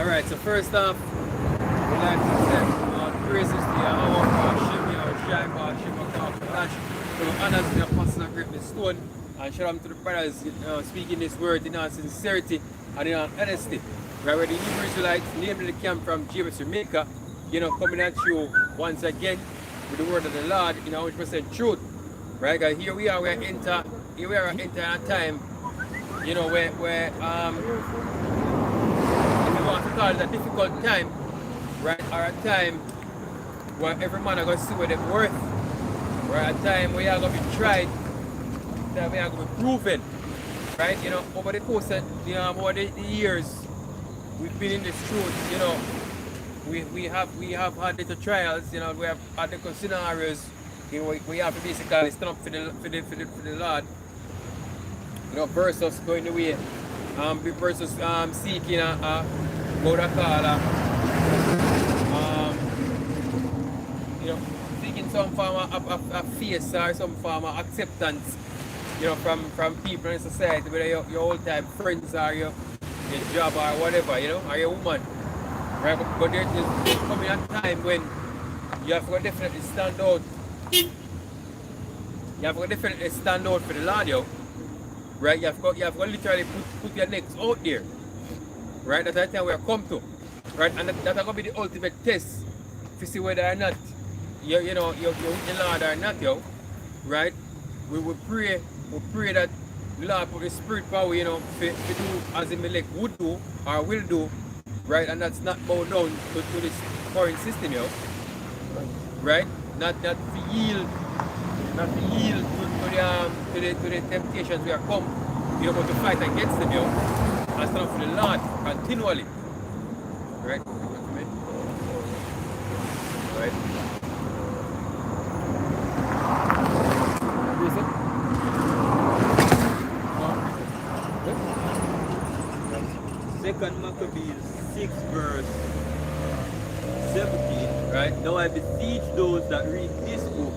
Alright, so first off, we'd like to say praises to our Shimmy, our Shime, our Shimmy, our Flash, to the honors of the Apostle of Greatness Stone, and shout out to the brothers speaking this word in all sincerity and in all honesty. Right, where the Hebrew Israelites, namely the camp from Jamaica, coming at you once again with the word of the Lord in 100% truth. Right, guys, here we are entering a time, where if you want to call it a difficult time, right, or a time where every man are going to see what they're worth, or a time where you are going to be tried, that we are going to be proven, right, over the course of, over the years, we've been in this truth, we have had little trials, we have had little scenarios, we have to basically stand up for the Lord, versus going away, versus seeking what I call seeking some form of face or some form of acceptance, from people in society, whether your old time friends or your job or whatever, or your woman. Right? But there's coming a time when you have to definitely stand out. You have to definitely stand out for the Lord, right? You have to literally put your necks out there. Right? That's the time we are come to. Right? And that's going to be the ultimate test to see whether or not you're with the Lord or not, right? We will pray that the Lord put the spirit power, to do as the elect would do or will do, right? And that's not bow down to this current system, right? Not to yield to the temptations we are come, but to fight against them, and stand up for the Lord continually, right? Right? Second Maccabees 6 verse 17. Right? Now I beseech those that read this book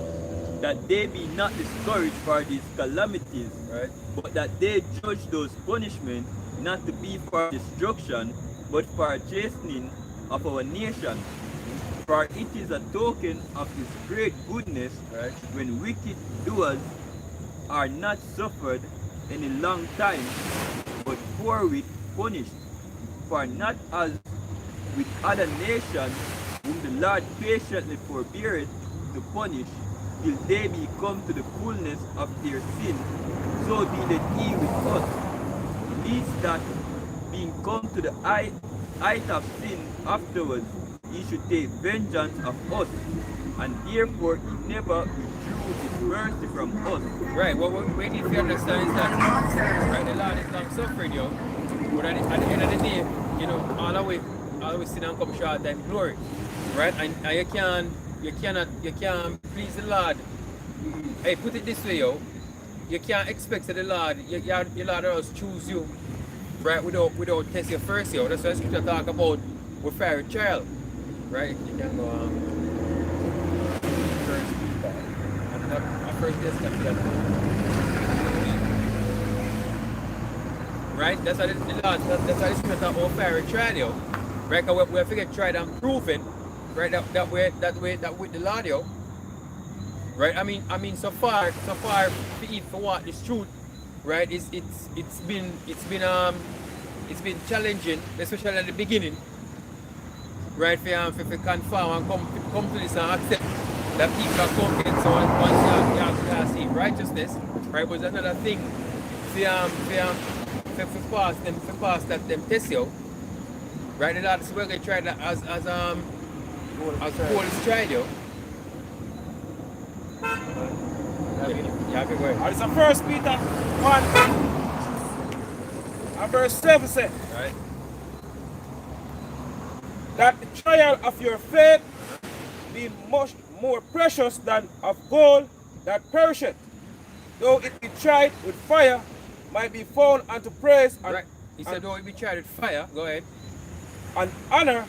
that they be not discouraged for these calamities, Right? but that they judge those punishments not to be for destruction, but for chastening of our nation. For it is a token of his great goodness, Right? when wicked doers are not suffered any long time, but forthwith punished. For not as with other nations, whom the Lord patiently forbeareth to punish, till they be come to the fullness of their sin, so dealeth he with us, lest that, being come to the height of sin afterwards, he should take vengeance of us, and therefore he never withdrew his mercy from us. Right. What we need to understand is that, right, the Lord is long suffering, but at the end of the day, all we sin and come short of glory, right? And you can't please the Lord. Hey, put it this way, you can't expect that the Lord, your Lord will choose you, right? Without test you first, That's what Scripture talk about with fiery trial, right? You can go first test. Right? That's how the Lord, that's how the Scripture talk about fiery trial, right? Because we have to get tried and proven, right? That with the Lord, right? I mean, so far, for what this truth, right? It's been challenging, especially at the beginning, right? For conform and come to this and accept that people are coming. So once you see righteousness, right? But another thing, for pass that them test you, right? The Lord is going to try that as Paul is tried, Yeah, go ahead. It's a First Peter 1 and verse 7 says Right? that the trial of your faith be much more precious than of gold that perisheth, though it be tried with fire, might be found unto praise and, Right. He said, though it be tried with fire, go ahead. and honor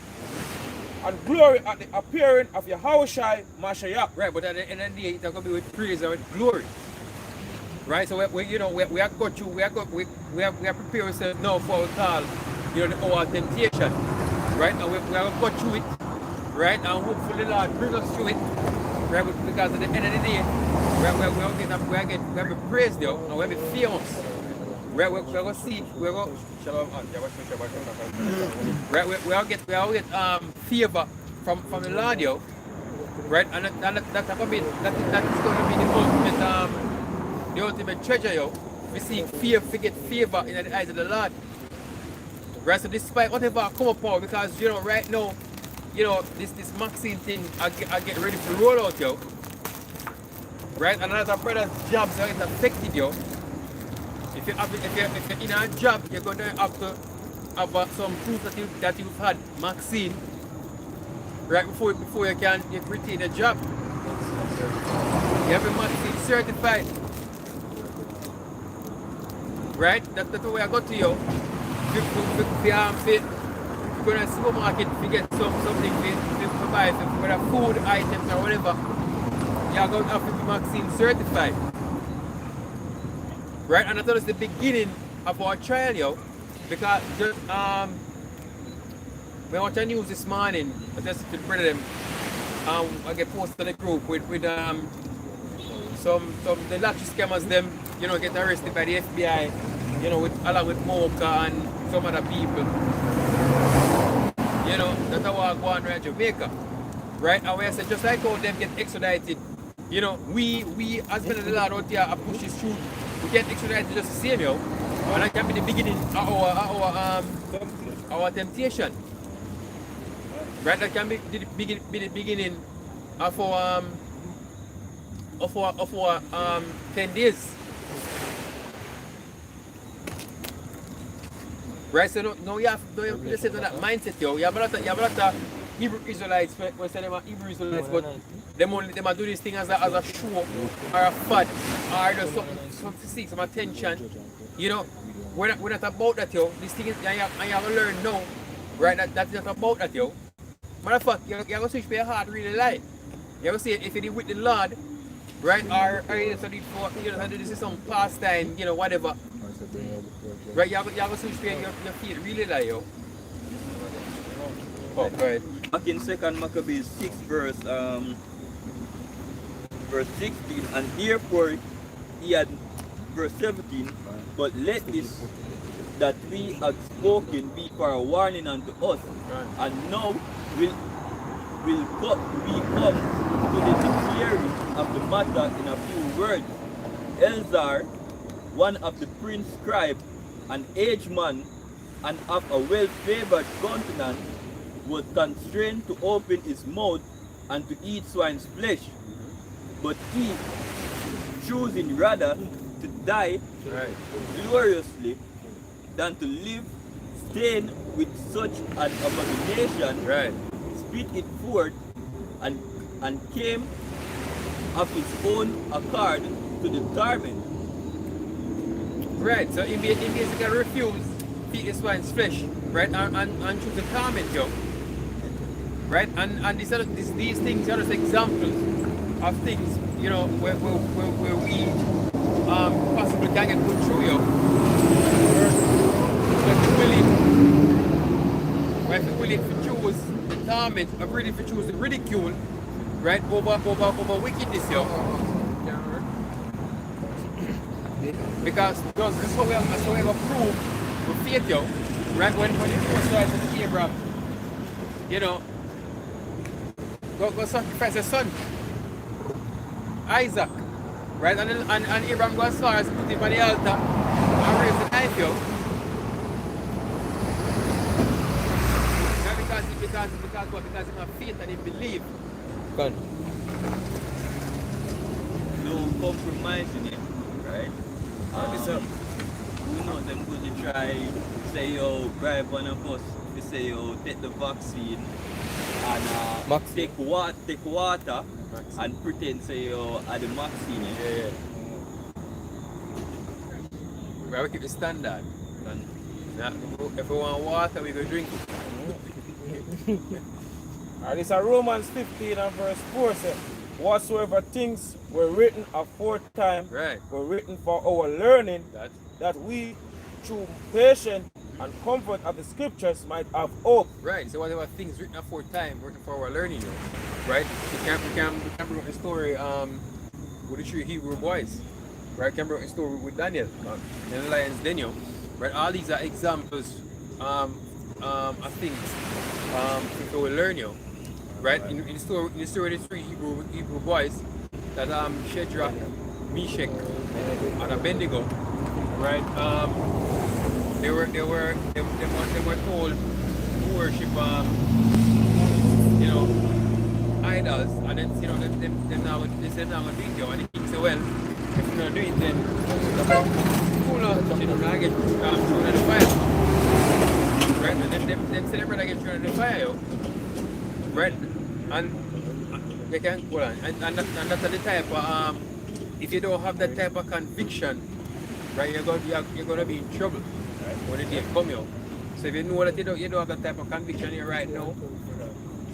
and glory at the appearing of Yahushua Mashiach. Right, but at the end of the day, it's going to be with praise and with glory. Right, so we have got you, we have prepared ourselves now for our call, the hour of temptation. right? And we are going to go through it, right? And hopefully the Lord bring us through it, right? Because at the end of the day, we are going to be praised, yo, and we are going to be famous. Right, we're going to see, we're going to, right, we all get favor from the Lord, yo, right, and that's going to be, that is going to be the ultimate treasure, yo. We see we get favor in the eyes of the Lord, right? So despite whatever come upon, because you know right now, you know this vaccine thing, I get ready to roll out, yo, right, and another brother's jobs are affected, yo. If you're in a job, you're going to have to have some proof that you've had vaccine right before you can retain a job. You have a vaccine certified, right? That's the way I got to you. If you're going to the supermarket to get something to buy, whether food items or whatever, you're going to have to be vaccine certified. Right, and I thought it's the beginning of our trial, yo, because just when I watched the news this morning, I just to bring them, I get posted in the group with some the lottery scammers, them, you know, get arrested by the FBI, you know, along with Mocha and some other people, you know, that's how I go on right Jamaica, right, and when I said just like how them get extradited, you know, we as well as the Lord out here are pushing through. We get extradited just the same, yo. And that can be the beginning of our temptation. Right? That can be the beginning of our 10 days. Right? So now you have to set on that mindset, yo. You have a lot of Hebrew Israelites, we say them are Hebrew Israelites, but them are do this thing as a show or a fad or just something to seek some attention. You know, we're not about that, yo. This thing is, you have to learn now, right? That's not about that, yo. Matter of fact, you have to switch for your heart really light. You have to say if you're with the Lord, right? Or you just for, you know, this is some pastime, you know, whatever. Right? You have to switch for your feet really light, yo. Oh, go ahead. Back in 2nd Maccabees 6 verse 16, and therefore he had verse 17, but let this that we have spoken be for a warning unto us, and now we come to the declaring of the matter in a few words. Elzar, one of the prince scribe, an aged man, and of a well-favored countenance, was constrained to open his mouth and to eat swine's flesh. But he, choosing rather to die gloriously than to live stained with such an abomination, spit it forth and came of his own accord to the torment. Right, so he basically refused to eat the swine's flesh, right, and choose the torment, yo. Right, and these things are just examples of things, you know, where we possibly can get put through, yo. If we're willing to choose the torment, or really to choose the ridicule, right, over wickedness, yo. Because that's how we have proved with faith, yo. Right, when the first rise of Abraham, you know, go sacrifice his son, Isaac, right? And Abraham goes as far as put him on the altar and raise the knife, yo. Not because he have faith and he believe. No compromising it, right? So we know them going to try say yo bribe one of us to say yo take the vaccine and take water and pretend say yo at the vaccine. Yeah. We keep the standard. And if we want water, we go drink it. And it's a Romans 15 and verse 4 says, whatsoever things were written aforetime were written for our learning, that we through patient and comfort of the scriptures might have hope. Right. So whatever things written aforetime, written for our learning, you know, right? We can bring up the story with the 3 Hebrew boys, right? We can bring up the story with Daniel, and the lion's den, you know, right? All these are examples of things that we learn, you know, right? In the story of the 3 Hebrew boys that Shadrach, Meshach, and Abednego, right? They were told to worship you know, idols, and then you know they said now gonna do it, and the king said, well, if you don't do it, then you know get thrown in the fire, right? And then them said everybody get thrown in the fire, yo, right? And they can hold on, and that's the type of if you don't have that type of conviction, right, you're gonna be in trouble. When the day come out. So if you know that you don't have that type of conviction here right now,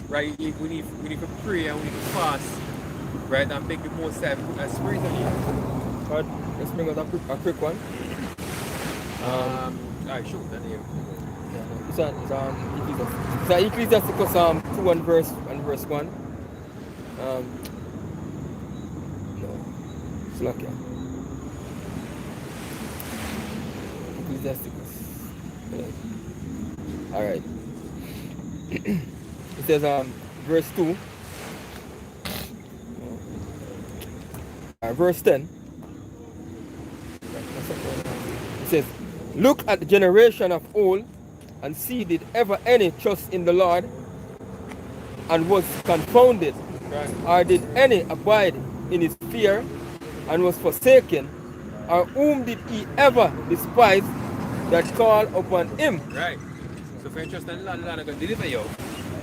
right, we need to pray and we need to fast, right, and beg the Most High put that spirit on you. But let's bring out a quick one. Alright, shoot, then here. It's Ecclesiasticus 2 and verse 1. No, it's lucky. Ecclesiasticus. All right. It says verse 2, verse 10. It says, look at the generation of old and see did ever any trust in the Lord and was confounded, Right. or did any abide in his fear and was forsaken, or whom did he ever despise that call upon him? Right. So if you trust in the Lord is going to deliver you.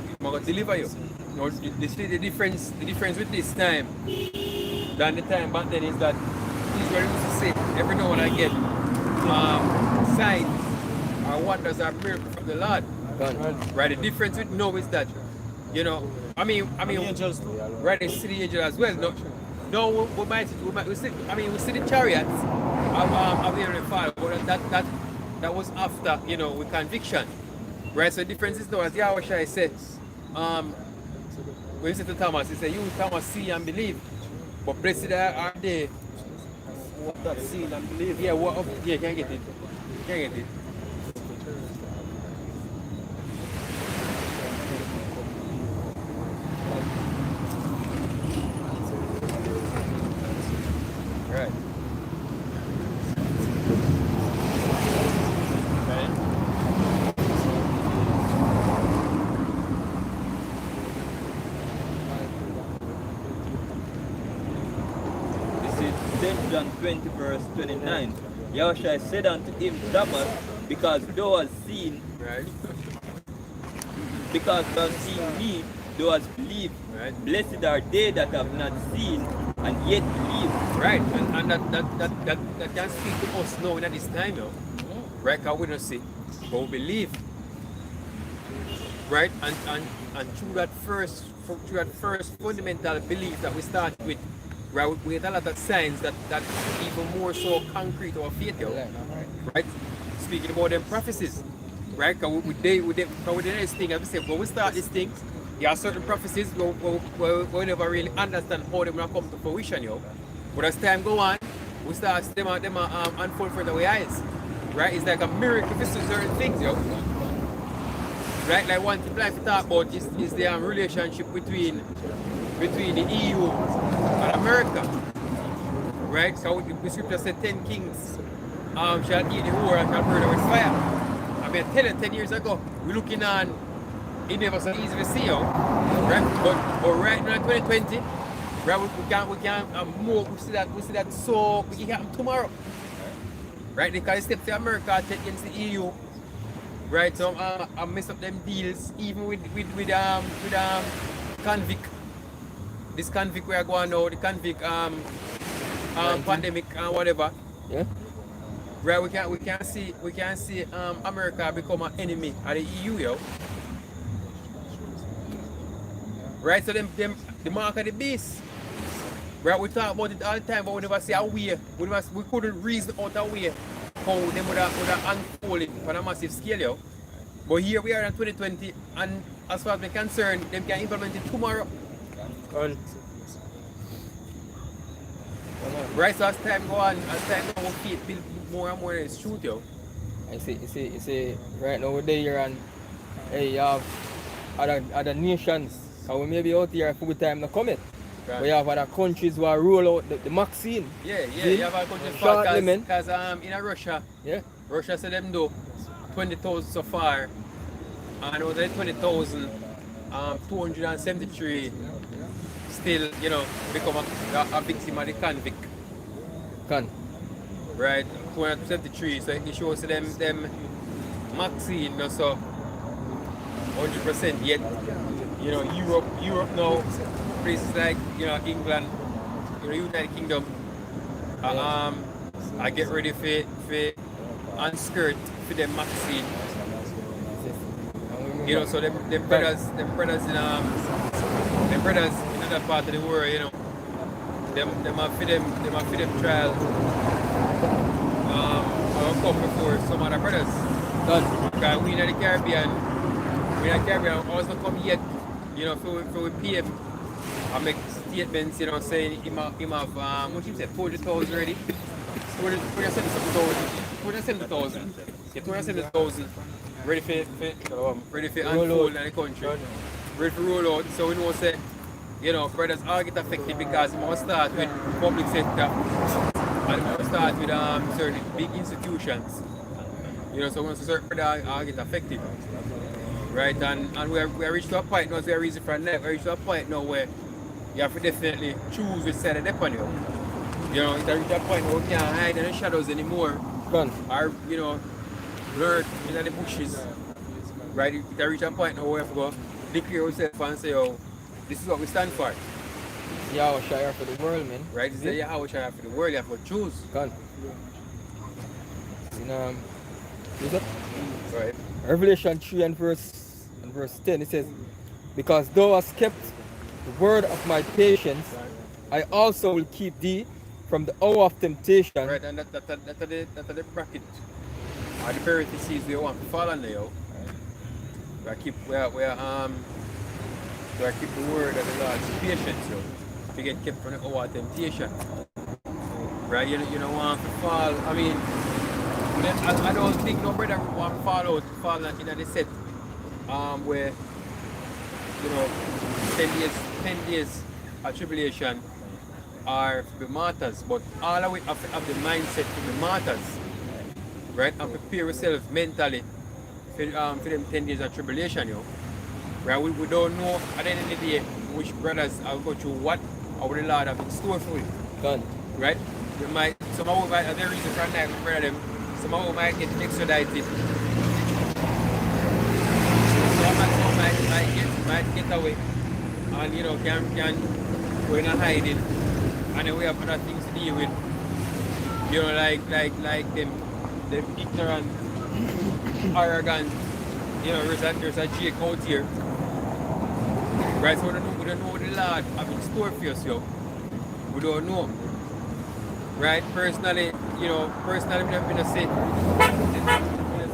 He's going to deliver you. Now, you see the difference with this time than the time back then is that Israel used to say every now and again signs or wonders or miracles from the Lord. Right. The difference with now is that, you know, I mean, Angels too. right, they see the angel as well. No, we see the chariots of the Heavenly Father, but that was after, you know, with conviction. Right, so the difference is now, as Yahweh said, when he said to Thomas, he said, you Thomas see and believe, but blessed are they What that see and believe. yeah, can't get it. Can't get it. Right. This is St. John 20 verse 29. Yahushua said unto him, Thomas, because thou hast seen, Right. because thou hast seen me, thou hast believed. Right. Blessed are they that have not seen and yet believe. Right, and that can speak to us now at this time, you know. Right, because we don't see, but we believe. Right, and through that first fundamental belief that we start with, right, we get a lot of signs that even more so concrete our faith, you know. Right, speaking about them prophecies, right, because with the next thing, as we say, when we start this thing, there are certain prophecies we never really understand how they're going to come to fruition, yo. But as time go on, we start to see them unfold for our eyes. Right? It's like a miracle to see certain things, yo. Right? Like one thing I like to talk about is the relationship between the EU and America. Right? So the scripture said 10 kings shall eat the war and shall burn with fire. I mean, 10 years ago, we're looking on, it never so easy to see, yo. Right? But right now in 2020, right, we can more, we see that so we can happen tomorrow. Right? Because step to America against the EU. Right? So I mess up them deals even with convict. This convict we are going now, the convict pandemic and whatever. Yeah. Right, we can see America become an enemy of the EU, yo. Right, so the mark of the beast. Right, we talk about it all the time, but we never see a way. We couldn't reason out a way how them would have unfold unfolding on a massive scale, yo. But here we are in 2020, and as far as we're concerned, them can implement it tomorrow. And Right, so as time go on, our feet build more and more in the truth, yo. you see, right now we're there and hey, you have other nations, and we may be out here full time to come in. Right. We have other countries who are roll out the vaccine. Yeah, See? you have a country Shortly, man. because in Russia, Yeah. Russia said them do 20,000 so far, and out of the 20,000, 273 still, become a victim of the convict. Right, 273. So it shows them vaccine, so 100% yet. Europe now, places like England, United Kingdom, I get ready for unskirt for them vaccine. So them brothers in other part of the world, them have for them trial come before some other brothers. Done. Because we in the Caribbean, also come yet, for we pay him and make statements, saying him have what you said, 40,000 already. 270,000. Yeah, 270,000 ready for unfold in the country. Ready for roll out. So we know say, brothers all get affected because we must start with public sector and we must start with certain big institutions. So once certain brothers all get affected. Right, and we are reached to a point now, so we are reason for that. We are reached to a point now where you have to definitely choose which side of the on you. It's reached to a point where we can't hide in the shadows anymore. Done. Or, lurk in the bushes. Right, it reached a point now where we have to go declare ourselves and say, this is what we stand for. Yahweh Shire for the world, man. Right, this is Yahweh Shire for the world, you have to choose. Done. Is it? Right. Revelation 3 and verse 10, it says, because thou hast kept the word of my patience, I also will keep thee from the hour of temptation. Right, and that's the bracket. Or the parentheses we want to fall under, yo. We keep the word of the Lord's patience, yo. To get kept from the hour of temptation. Right, you don't want to fall. I mean, I don't think no brother want to fall in the set where 10 days of tribulation are to be martyrs, but all of it have the mindset to be martyrs, right? And prepare yourself mentally for them 10 days of tribulation, right? We don't know at the end of the day which brothers are going through what or what the Lord have in store for you. Done. Right? Some of them might, there is a friend like my brother, some of them might get extradited. Some might get away. And can go in a hiding. And then we have other things to deal with. Like them ignorant, arrogant, there's a Jake out here. Right, so we don't know what the Lord have in store for us, yo. We don't know. Right, personally, I'm not gonna say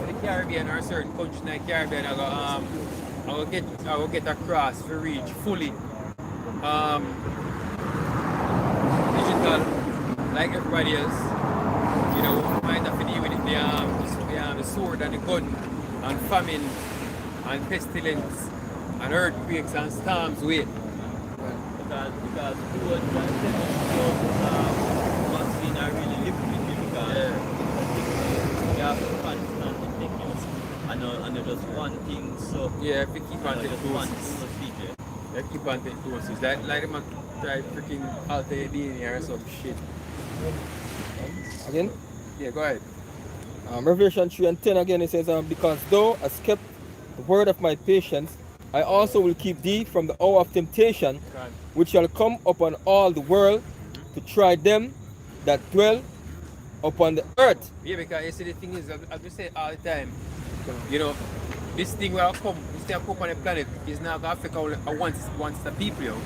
the Caribbean or certain countries in the Caribbean, I will get across to reach fully digital like everybody else. We might have to deal with the sword and the gun and famine and pestilence and earthquakes and storms with. Because vaccine are really limited because you have to constantly take yours. And there's just one thing, so yeah, if you keep on taking just one doses. thing to feed you. Yeah, keep on taking doses. Like them try freaking alter your DNA or some shit. Again? Yeah, go ahead. Revelation 3 and 10 again, it says, because thou hast kept the word of my patience, I also will keep thee from the hour of temptation, which shall come upon all the world to try them that dwell upon the earth. Yeah, because you see the thing is, as we say all the time, this thing will come on the planet is not going to affect once the people,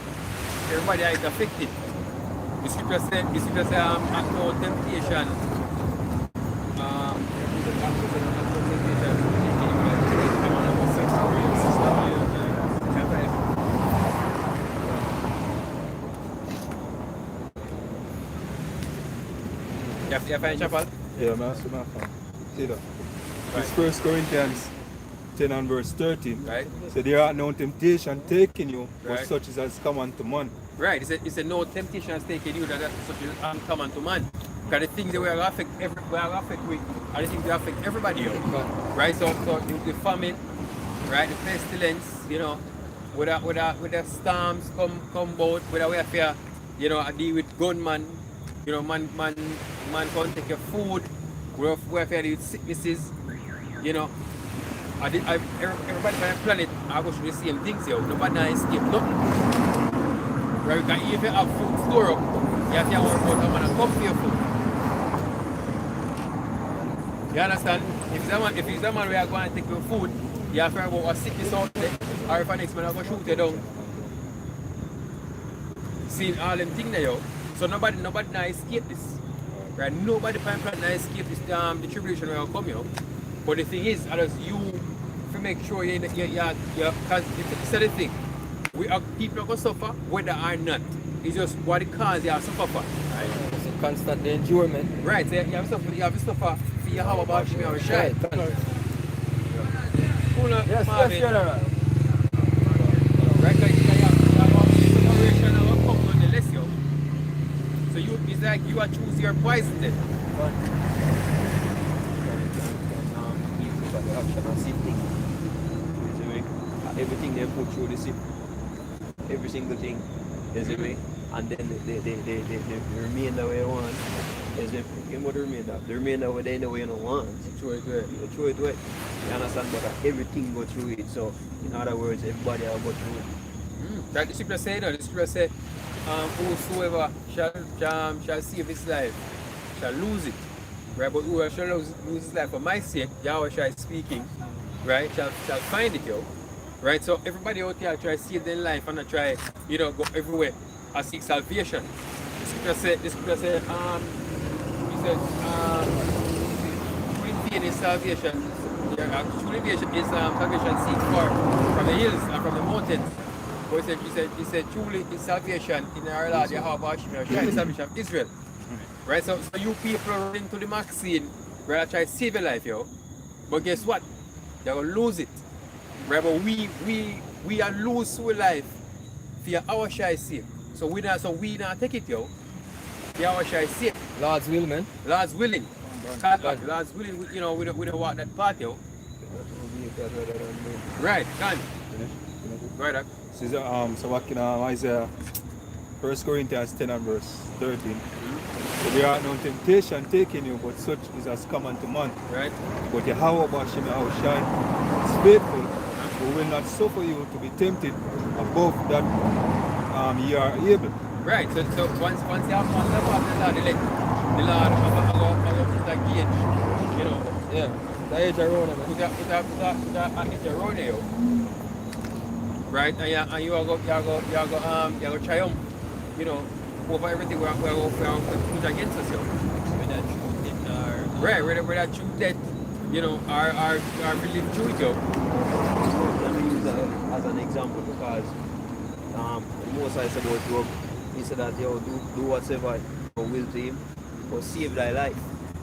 everybody is affected. The scripture says, no temptation, You find chapel? Yeah, man, that's my phone. See that? Right. It's First Corinthians 10 and verse 13. Right. So there are no temptation taking you, but Right. such is as common to man. Right. It's a no temptation has taken you that such is uncommon to man. Because the things that we are affect with are the things that affect everybody else. Right? So the famine, right, the pestilence, you know, with the storms come about, whether we have to, you know, deal with gunman, you know, man can't take your food, we have to deal with sicknesses, you know. Everybody on the planet are going through the same things here. Nobody can escape nothing. Right? Because if you have food store up, you have to work out how man come for your food. You understand? If it's a man we are going to take your food, you have to worry about what sickness out there, or if a next man are going to shoot you down. Seeing all them things there, yo. So nobody can escape this. Right? Nobody can escape this the tribulation will come, yo. But the thing is, as you to make sure you because it's the thing. People are going to suffer whether or not. It's just what it causes you have to suffer for. Right? It's a constant enjoyment. Right, so you have to suffer for your how about you have shy. Yes, General. Right, because you have separation of a couple on the list, yo. So it's like you are choosing your poison then. Everything they put through the ship, every single thing, you see me? And then they remain the way they want. Is it what the remainder? The remainder what they know you don't want. Throw it away. You throw it away. You understand? But everything go through it. So in other words, everybody will go through it. Like the scripture say, the scripture say, whosoever shall save his life shall lose it. Right? But whoever shall lose his life for my sake, Yahweh shall speaking, right, shall find it, yo. Right? So everybody out here try to save their life and not try, you know, go everywhere and seek salvation. The scripture said, he said, true faith is salvation. True salvation is salvation seek far from the hills and from the mountains. But he said truly is salvation in our Lord Yahweh Hashem, the salvation of Israel. Right? So you people are running to the Maxine, right, try to save your life, yo. But guess what? You're gonna lose it. Right? But we are lose our life for our shy sake. So we not take it, yo. For our shy sake. Lord's will, man. Lord's willing. Lord's willing, you know, we don't walk that path, yo. Right, done. Right, up. So what in Isaiah 1 Corinthians 10 and verse 13. So there are no temptation taking you, but such is as common to man. Right. But Yahweh Hashem Yahushai is faithful, who will not suffer you to be tempted above that ye are able. Right. So once you have one level of the Lord, the Lord put a gauge, you know. Yeah. That is around, man. Put a around you. Right, and you are go triumph, you know, over everything we are put against us, yo. Right, whether that truth that, you know, are really true, yo. Let me use that as an example because Moses said about Job, he said that yo do whatever you will to him, but save thy life.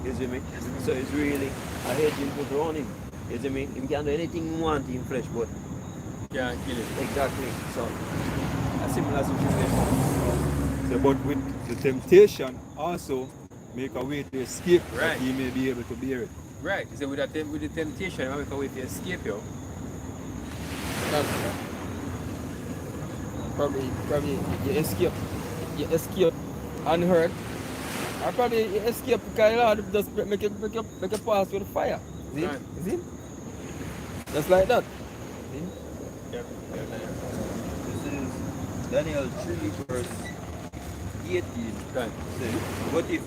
You see me? So it's really a hedge him put around him. You see me? He can do anything he wants in flesh, but Yeah, kill it. exactly. So a similar situation. So, but with the temptation also make a way to escape, Right. that he may be able to bear it. Right. So with the temptation, I make a way to escape, yo. Probably you escape unhurt. Or probably you escape because the Lord just make you pass with the fire. See? Right. See? Just like that. See? Yep. This is Daniel 3 verse 18. Right. Says, but if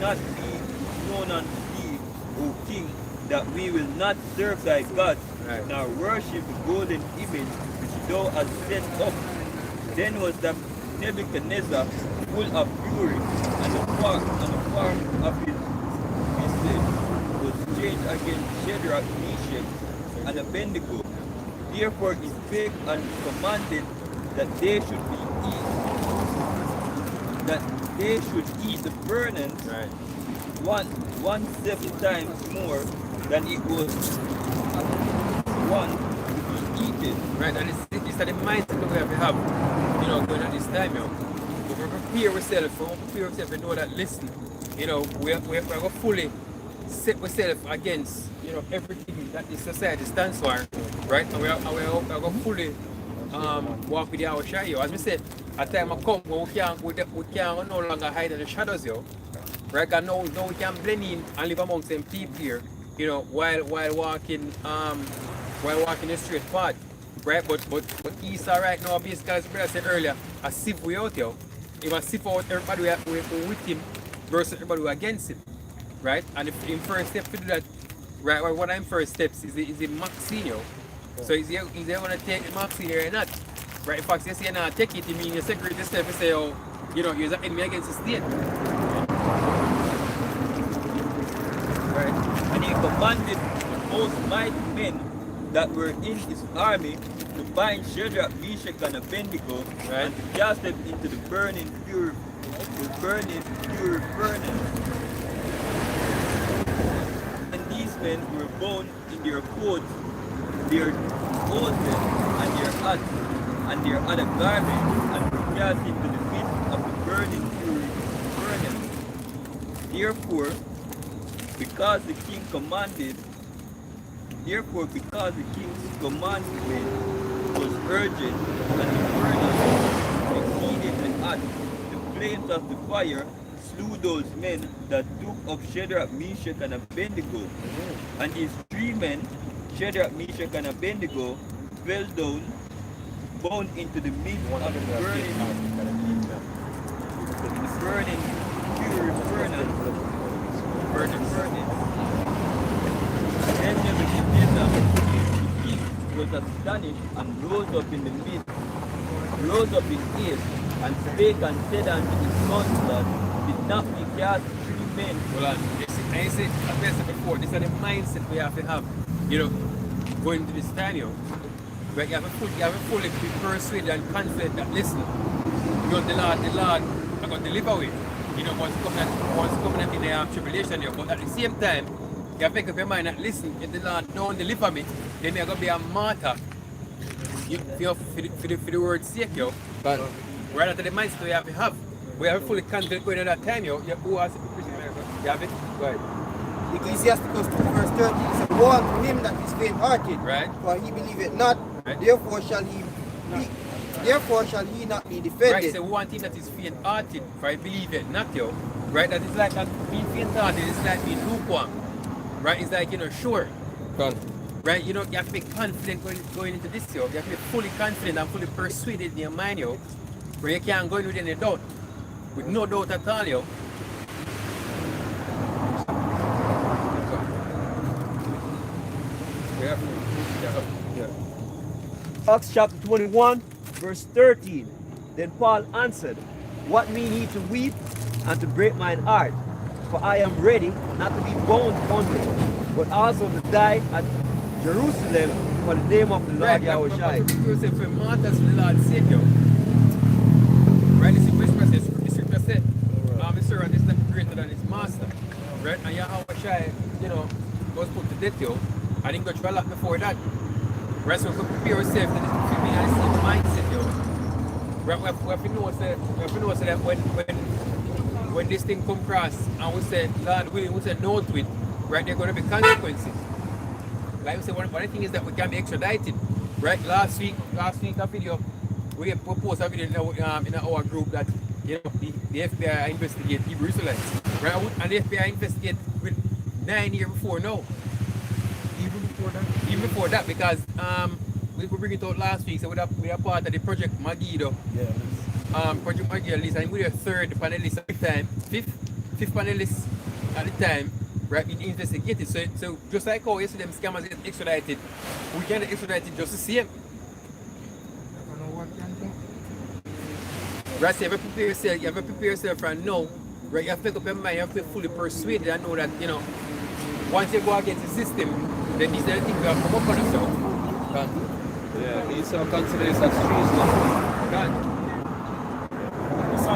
not be known unto thee, O king, that we will not serve thy God, Right. nor worship the golden image which thou hast set up. Then was that Nebuchadnezzar full of fury, and the part of his head was changed against Shadrach, Meshach, and Abednego. Therefore he spake and commanded that they should be eaten. that they should eat the burnings Right. 170 times more than it was one to be eaten. Right, and it's the mindset that we have to have, going at this time, But we prepare ourselves to know that, listen, we're going to fully set ourselves against, everything that this society stands for, right? And we're going to fully walk with our shadow. As we said, a time will come when we can no longer hide in the shadows, right? And now we can blend in and live amongst them people here, while walking the straight path, right? But Esau right now, basically, as I said earlier, a sieve way out, He must sieve out everybody who with him versus everybody who against him, right? And if in first step to do that, right? Well, what I'm first steps is the Maxine, So is he going to take the Maxine or not? Right? In fact, you say not take it, you mean your security step and say, you're an enemy against the state. Right? And he commanded the most mighty men that were in his army to bind Shadrach, Meshach, and Abednego, Right. and to cast them into the burning pure furnace. And these men were bound in their coats, their clothes, and their hats, and their other garments, and were cast into the midst of the burning pure furnace. Therefore, because the king's commandment was urgent, and the furnace exceedingly hot, the flames of the fire slew those men that took up Shadrach, Meshach, and Abednego. And these three men, Shadrach, Meshach, and Abednego, fell down, bound into the midst of the burning pure furnace. Then Nebuchadnezzar, the king, was astonished and rose up in haste, and spake and said unto his counselors, did not we cast three men? Well, I said before, this is the mindset we have to have, going into this time, But you have to fully be persuaded and confident that, listen, the Lord are going to deliver with. Once coming in the tribulation, but at the same time, you have to make up your mind that, listen, if the Lord don't deliver me, then you're going to be a martyr. For the word's sake, But right after the mindset we have to have. We have fully confident going in that time, Who has it? You have it? Go ahead. Ecclesiasticus 2 verse 30 says, woe unto him that is faint-hearted, Right. for he believeth not, Right. therefore shall he not be defended. Right, so one thing that is faint-hearted, for I believe it, not right? That is like that being faint-hearted, it's like being lukewarm. Right? It's like, sure. Gone. Right? You have to be confident going into this, You have to be fully confident and fully persuaded in your mind, where you can't go in with any doubt. With no doubt at all, Acts chapter 21, verse 13. Then Paul answered, what mean ye to weep and to break mine heart? For I am ready not to be bound only, but also to die at Jerusalem for the name of the Lord Yahushua. You say for martyrs for the Lord's sake, Right? The scripture said, the servant is not greater than his master. Right? And Yahushua, was put to death, I didn't go through a lot before that. Right? So we prepare ourselves to be in the same mindset, Right? We have to know that when this thing come across and we say, Lord willing, we say no to it, right? There are going to be consequences. Like we say, one thing is that we can be extradited. Right? Last week a video, we proposed a video in our group that the FBI investigate Hebrew Israelites. Right? And the FBI investigate with 9 years before now. Even before that, because we bring it out last week, so we are part of the Project Magido. Project Magido list, and we're the third panelist at the time, fifth panelist at the time, right, in investigated. So just like how yesterday them scammers get extradited, we can extradite just the same. Right, so you have to prepare yourself from now, right? You have to make up your mind, you have to be fully persuaded and know that, once you go against the system, then these are the things we have to come up on yourself. Yeah, it's considered as treason. God.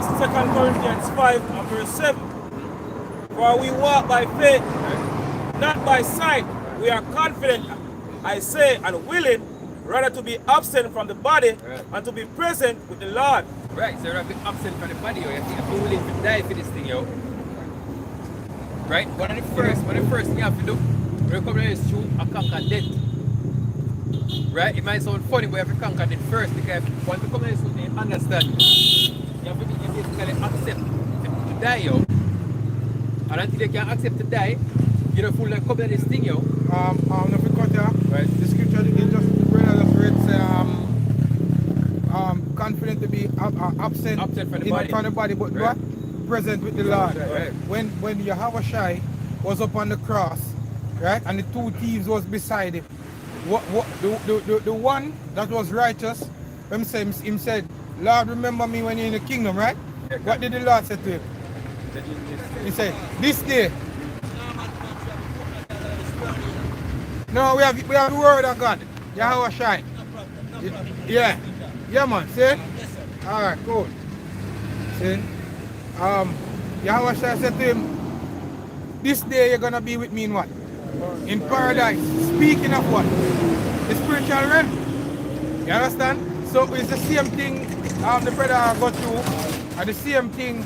from 2 Corinthians 5 and verse 7. For we walk by faith, not by sight. We are confident, I say, and willing, rather to be absent from the body and to be present with the Lord. Right, so you have to be absent from the body, yo. You have to be willing to die for this thing, yo. Right? One of the first thing you have to do when you come here is to conquer death. Right? It might sound funny, but you have to conquer death first, because once you come here, you understand. You have to basically accept to die, yo. And until you can accept to die, you don't feel like coming this thing, yo. If we cut here, Right. the scripture the brother just read say confident to be absent from the body, but Right. what? Present with the Lord. Right. When Yahushua was up on the cross, right, and the two thieves was beside him, what the one that was righteous, him said, Lord, remember me when you're in the kingdom, right? Yeah, What did the Lord say to him? He said, this day. No, we have the word of God. Yahweh shine. Yeah. Yeah, man. See? Alright, cool. See? Yahweh said to him, this day you're gonna be with me in what? In paradise. Speaking of what? The spiritual realm. You understand? So it's the same thing the brother got through, and the same thing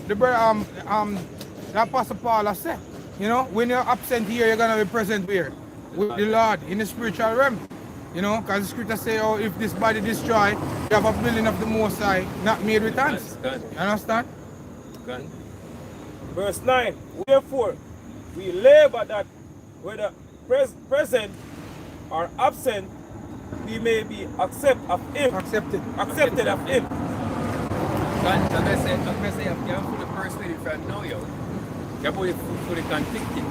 the brother the Apostle Paul has said. You know, when you're absent here, you're gonna be present where? With the Lord in the spiritual realm. You know, because the scripture say, oh, if this body destroyed, you have a building of the Most High, not made with hands. You understand? Verse 9. Wherefore, we labor that whether present or absent, we may be accepted of Him. Accepted. Accepted of Him. I'm going to say, you're fully persuaded from now, yo. You're fully convicted.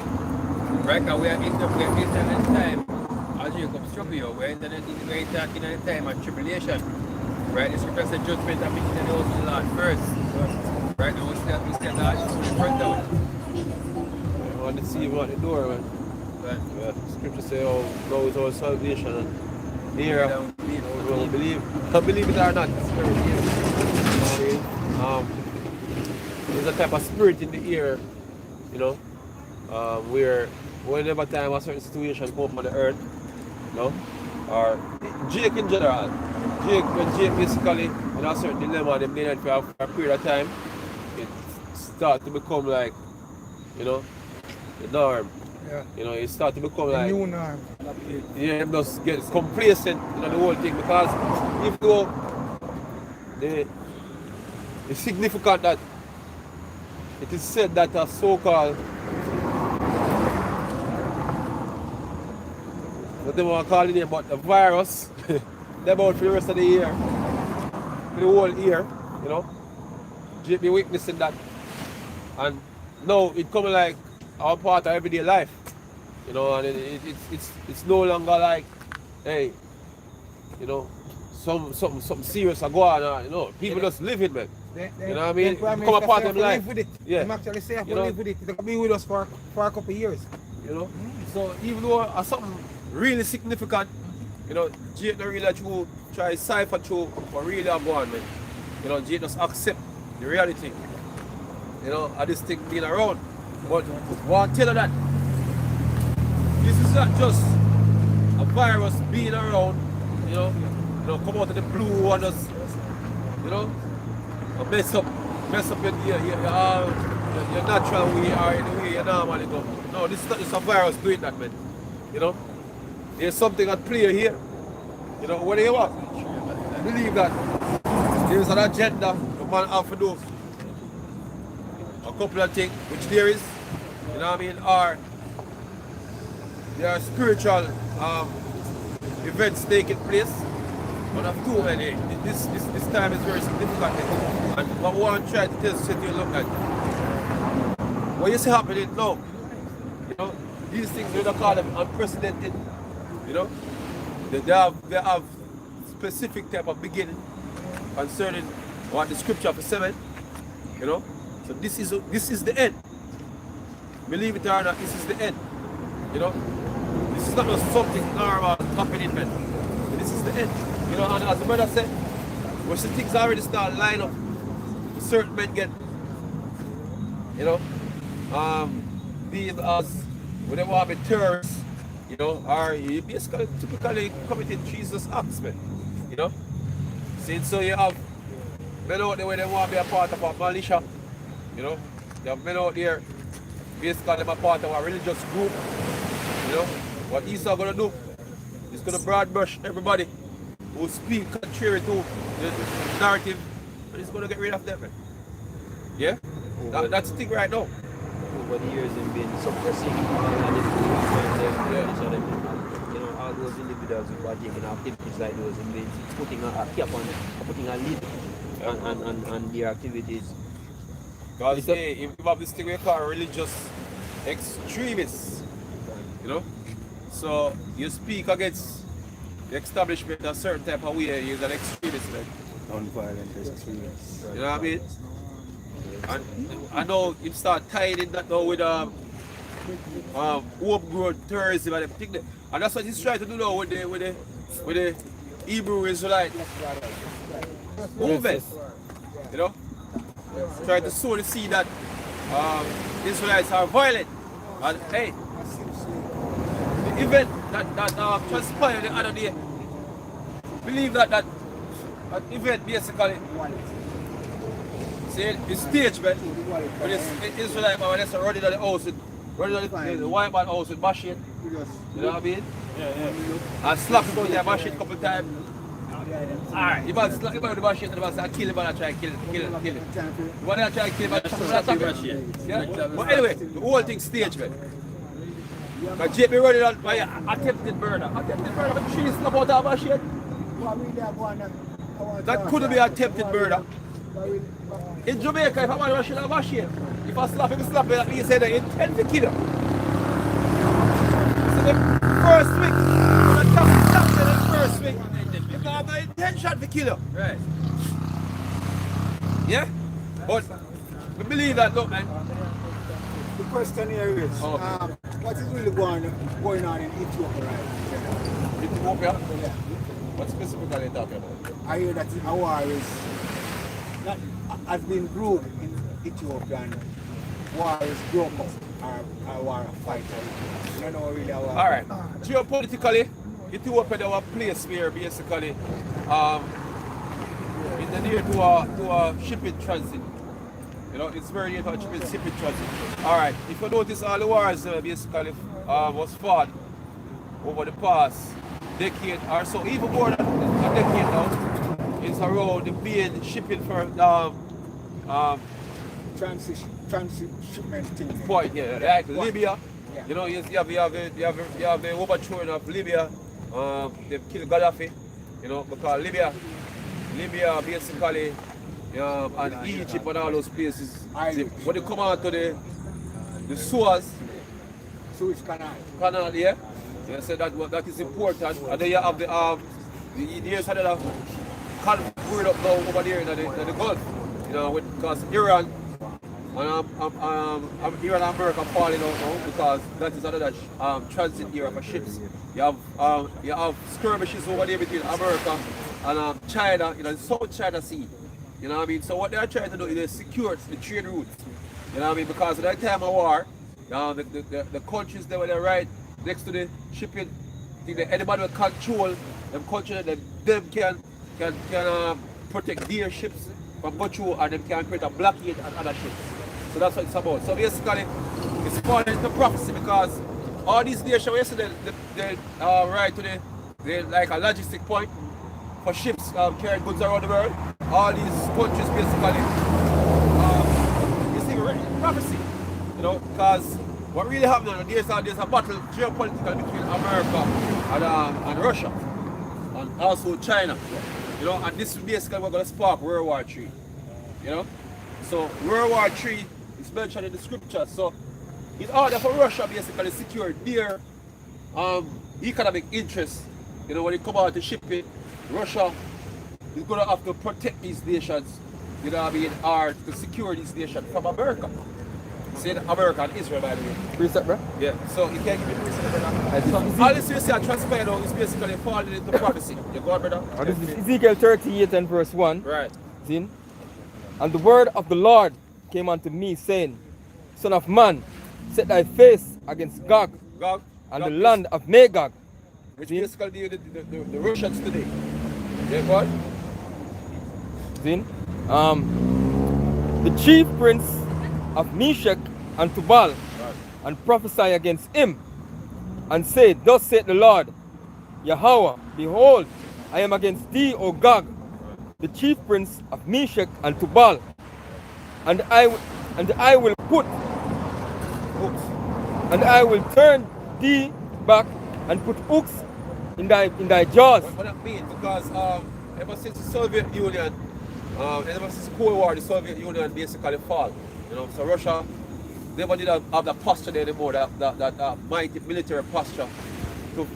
Right? Because we are in the time, as Jacob struggle, yo. We're in the time of tribulation. Right? The scripture says judgment and making the house of the Lord first. Right? Now we see that Lord is front down. I want to see him at the door, man. Right? Yeah. Scripture say, oh, now is our salvation. And here, we don't believe. I believe it or not. There's a type of spirit in the air, you know, where whenever time a certain situation come up on the earth, you know, or Jake in general, when Jake basically in a certain dilemma, they made it for a period of time, it start to become like, you know, the norm. Yeah. You know, it start to become The like new norm. yeah, just get complacent in the whole thing, because if though it's significant that it is said that a so-called, what they want to call it, but the virus, they're about for the rest of the year, for the whole year, you know, be witnessing that, and now it coming like our part of everyday life, you know, and it's no longer like, hey, you know, something serious are going on, you know, people just live it, man. You know what I mean? Become a part of life. Live with it. Yeah. Them actually say You know? live with it. They'll be with us for a couple of years. You know? So even though something really significant, you know, Jake don't really try to cipher through for really go on, man. You know, Jake just accept the reality, you know, of this thing being around. But one tell you that this is not just a virus being around, you know, come out of the blue and just, you know, mess up your natural way or in the way you normally go. No, this is not just a virus doing that, man. You know, there's something at play here. You know, what do you want? Believe that there's an agenda the man have to do. A couple of things, which there is, you know what I mean, or there are spiritual events taking place. But of too many, this time is very significant. And what we want to try to tell you, look at what you see happening now. You know, these things we don't call them unprecedented. You know, they have specific type of beginning concerning what the scripture for 7. You know, so this is the end. Believe it or not, this is the end. You know, this is not just something normal happening, man. This is the end. You know, and as the brother said, once the things already start line up, certain men get, you know, being as when they want to be terrorists, you know, or you basically typically committing Jesus acts, man. You know? Since so you have men out there where they want to be a part of a militia, you know, you have men out there basically them a part of a religious group, you know. What Esau gonna do is gonna broad brush everybody who speak contrary to the narrative, and he's gonna get rid of them, man. Yeah? That's the thing right now. Over the years, they've been suppressing and you know, all those individuals who are taking activities like those and been putting a cap on, putting a lid on their activities. Because hey, if you have this thing we call religious extremists, you know, so you speak against the establishment a certain type of way, you're an extremist, man. Non-violent extremists. You know what I mean? And I know you start tying in that now with homegrown terrorism and everything. And that's what he's trying to do now with the Hebrew Israelite movement. You know? Trying to sow the seed that Israelites are violent. And hey, the event that transpired the other day, believe that event basically, see, it's staged, man. But it's Israelite, man, when they're running on the house, running on the white man house with machine. You know what I mean? Yeah. And slap him with their machine a couple of times. Alright, you must slap him with the machine and the man say, kill him and try to kill him. The one that try to kill him and try to yeah? But anyway, the whole thing staged, man. But JP running on by attempted murder. Attempted murder, but she slap out that machine. That couldn't be attempted murder. In Jamaica, if a man rushing a machine, if I slap him, that means that they intend to kill him. So the first week, when I tap the first week, you can have the intention to kill him. Right. Yeah? But we believe that, look, man. The question here is, what is really going on in Ethiopia right now? Ethiopia? Yeah. What specifically are you talking about? I hear that a war has been brewed in Ethiopia and war is broke up, or war of fight. I don't know really how. Alright. Geopolitically, Ethiopia there was a place where basically in the near to a shipping transit. You know, it's very near to a shipping transit. Alright, if you notice all the wars basically was fought over the past decade or so, even more than a decade now. It's around the main shipping for transshipment thing. Point, yeah, like Libya. Yeah. You know, you have the overthrowing of Libya. They've killed Gaddafi. You know, because Libya basically, and Egypt and all those places. When they come out to the Suez Canal, yeah. They said that is important. And then you have there's another conflict up now over there in the Gulf. You know, because Iran and Iran and America falling out now because that is another transit area for ships. You have skirmishes over there between America and China, you know, the South China Sea. You know what I mean? So what they are trying to do is they secure the trade routes. You know what I mean? Because at that time of war, the countries that were right next to the shipping, anybody will control them countries, them can protect their ships from going through and them can create a blockade on other ships. So that's what it's about. So basically, it's falling into prophecy because all these nations, yesterday, they right to the like a logistic point for ships carrying goods around the world. All these countries basically, you see, prophecy, you know, because what really happened, there's a battle geopolitical between America and Russia, and also China, you know, and this is basically what's going to spark World War III, you know. So World War III is mentioned in the scriptures. So in order for Russia basically secure their economic interests, you know, when it comes out to shipping, Russia is going to have to protect these nations, you know what I mean, or to secure these nations from America. Say America and Israel, by the way. Precept, bro? Yeah, so you can't give me precept, brother. All this you see transpired now is basically falling into prophecy. You go on, brother? This is Ezekiel 38 and verse 1. Right. Zin. And the word of the Lord came unto me, saying, Son of man, set thy face against Gog Gog, and Gog the is- land of Magog. which See? basically the Russians today. Yeah, God? See? The chief prince of Meshach and Tubal, and prophesy against him, and say, Thus saith the Lord, Yahweh, behold, I am against thee, O Gog, the chief prince of Meshach and Tubal, and I will put, and I will turn thee back and put hooks in thy jaws. What that mean? Because ever since the Soviet Union, ever since the Cold War, the Soviet Union basically fall. You know, so Russia never did have that posture there anymore, that mighty military posture to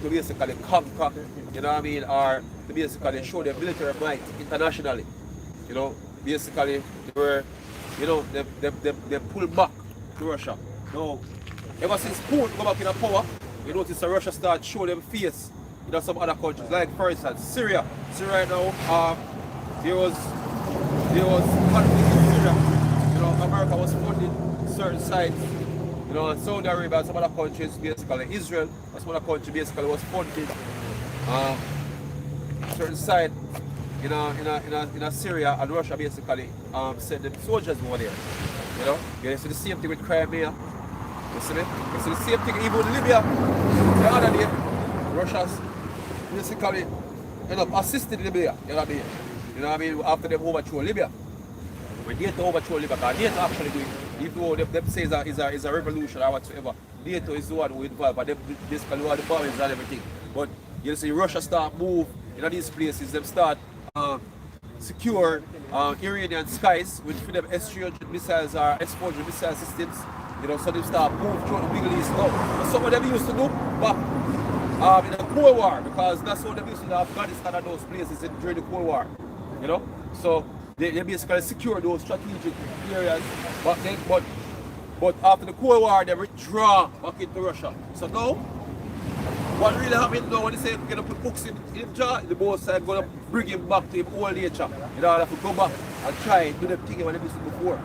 basically conquer, you know what I mean, or to basically show their military might internationally. You know, basically they were, you know, they pulled back to Russia. Now, ever since Putin go back in power, you notice that Russia start showing them face in some other countries, like for instance Syria. Syria right now, there was conflict in Syria. You know, America was funding certain sites. You know, Saudi Arabia and some other countries, basically Israel, and some other country basically was funding certain site in a Syria, and Russia basically sent them soldiers over there. You know, you see the same thing with Crimea. You see me? You see the same thing even with Libya. The other day, Russia's basically end up assisting Libya. You know what I mean? You know what I mean? After them overthrow Libya. When NATO overthrow Libya, because NATO actually do it. Even though them say is a revolution or whatsoever, NATO is the one who involved, but they basically do all the bombings and everything. But you see Russia start move in these places, them start secure Iranian skies with them S-300 missiles or S-400 missile systems. You know, so they start move through the Middle East now. But some of them used to do back in the Cold War, because that's what they used to do Afghanistan and those places during the Cold War. You know? So they basically secure those strategic areas, but after the Cold War they withdraw back into Russia. So now, what really happened now when they say we're going to put hooks in his jaw, the both sides going to bring him back to his old nature. You know, have to go back and try and do the thing when they did before.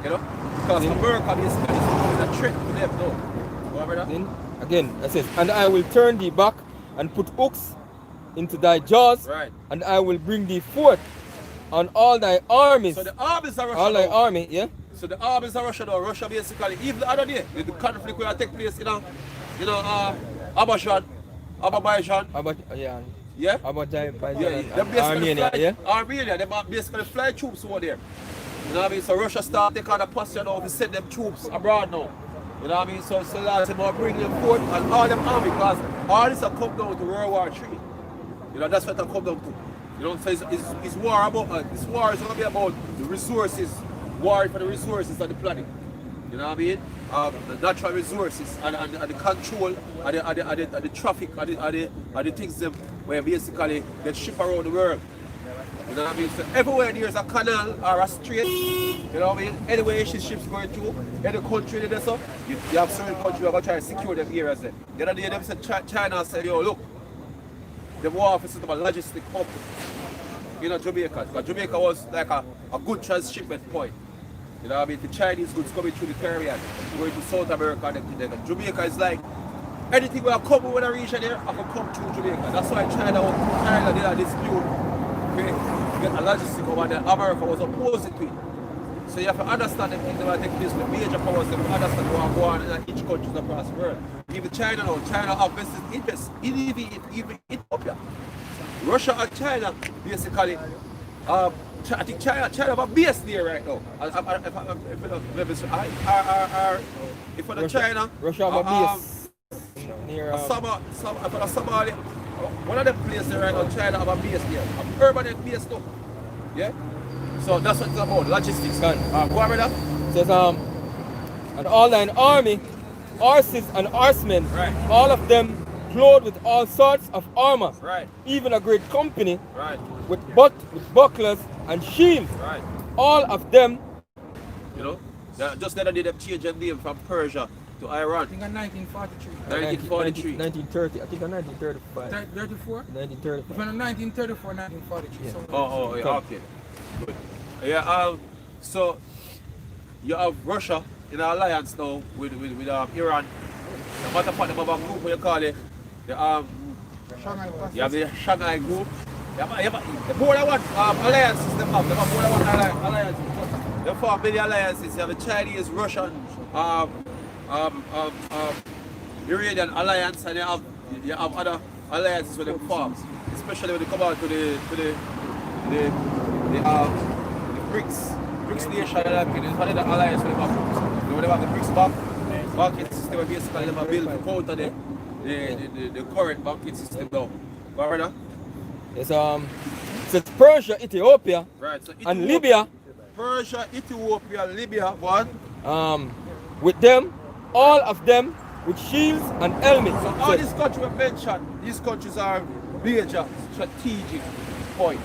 You know? Because America basically is a threat to them now. Remember that? Then, again, it says, And I will turn thee back and put hooks into thy jaws, Right. and I will bring thee forth on all thy armies. So the armies are Russia All thy now. army, yeah? So the armies are Russia now. Russia basically, even the other day, the conflict will take place in Azerbaijan, Yeah. yeah? Azerbaijan, Yeah, and they basically Armenia, fly, yeah? Armenia, they basically fly troops over there. You know what I mean? So Russia start take on a posture now to send them troops abroad now. You know what I mean? So last time I bring them forth and all them army, because all this will come down to World War III. You know, that's what it come down to. You know, so it's war about, this war is going to be about the resources, war for the resources of the planet. You know what I mean? The natural resources and the control and the traffic and the things them where basically they ship around the world. You know what I mean? So everywhere there's a canal or a strait, you know what I mean? Anywhere ships going through, any country there's up, you have certain countries who are going to try to secure them areas there. The other day them said China said, yo look, the war office is a logistic hub in Jamaica. Because Jamaica was like a good transshipment point. You know what I mean? The Chinese goods coming through the Caribbean, going to South America and everything. Jamaica is like, anything will come over the region here, I can come through Jamaica. That's why China did a dispute, get a logistic over there. America was opposed to it. So you have to understand the things that will take place with major powers, they understand what go on in each country across the world. Even China now, China have vested interest in even Ethiopia. Russia and China basically, I think China have a base there right now. If for China, Russia have a base near Somalia, one of the places right now, China have a base there, a permanent base too. Yeah? So that's what it's about, logistics. Go on, brother. Says, and all thine army, horses and horsemen, Right. all of them clothed with all sorts of armor, Right, even a great company right, with bucklers and shields, right. all of them. You know, just the other day they changed their name from Persia to Iran. I think in 1943. 1943. 1930, I think in 1935. 34? 1935. From 1934, 1943. Yeah. So Oh, yeah, okay. Good. Yeah, so you have Russia in an alliance now with Iran. No matter what them have a group, what you call it, you have the Shanghai group. The more than one alliances they have more than one alliances. They form many alliances. You have the Chinese, Russian, Iranian alliance, and you have other alliances with them form. Especially when they come out to the BRICS nation. There's another alliance with them. When they have the BRICS banking system, basically they have built to counter the current banking system now. Brother? It's it's Persia, Ethiopia, Right, so and Libya. Persia, Ethiopia, Libya, what? With them, all of them with shields and helmets. So all these countries we mentioned, these countries are major strategic point.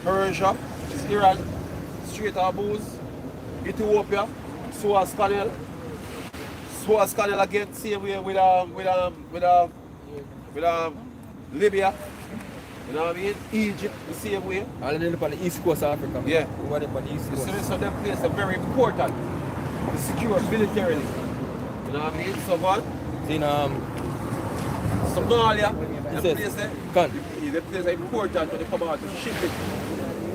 Persia, which is Iran, Strait of Hormuz, Ethiopia, Suez Canal again, same way with Libya. You know what I mean? Egypt, the same way. All of them on the east coast of Africa. Yeah. Over there on the east coast. So them places are very important to secure militarily. You know what I mean? So what? In Somalia, It the says, place there. Can. The place are important when they come out to ship it.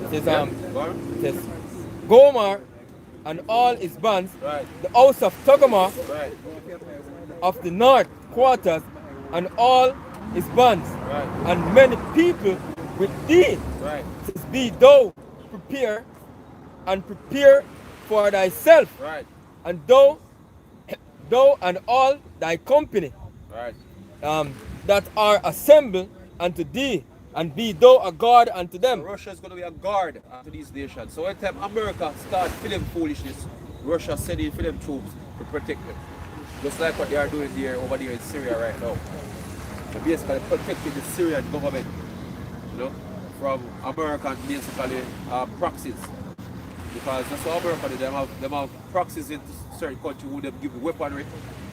It says, Go on. it says Gomar and all his bands, Right, the house of Togama right, of the north quarters and all his bands, right, and many people with thee. right, It says, be thou prepare and prepare for thyself, right, and thou and all thy company right. that are assembled unto thee, and be thou a guard unto them. Russia is going to be a guard to these nations. So anytime America starts feeling foolishness, Russia send in for them troops to protect them. Just like what they are doing there over there in Syria right now. So basically protecting the Syrian government, you know, from American basically proxies. Because that's what America do. Them have proxies in certain countries who them give weaponry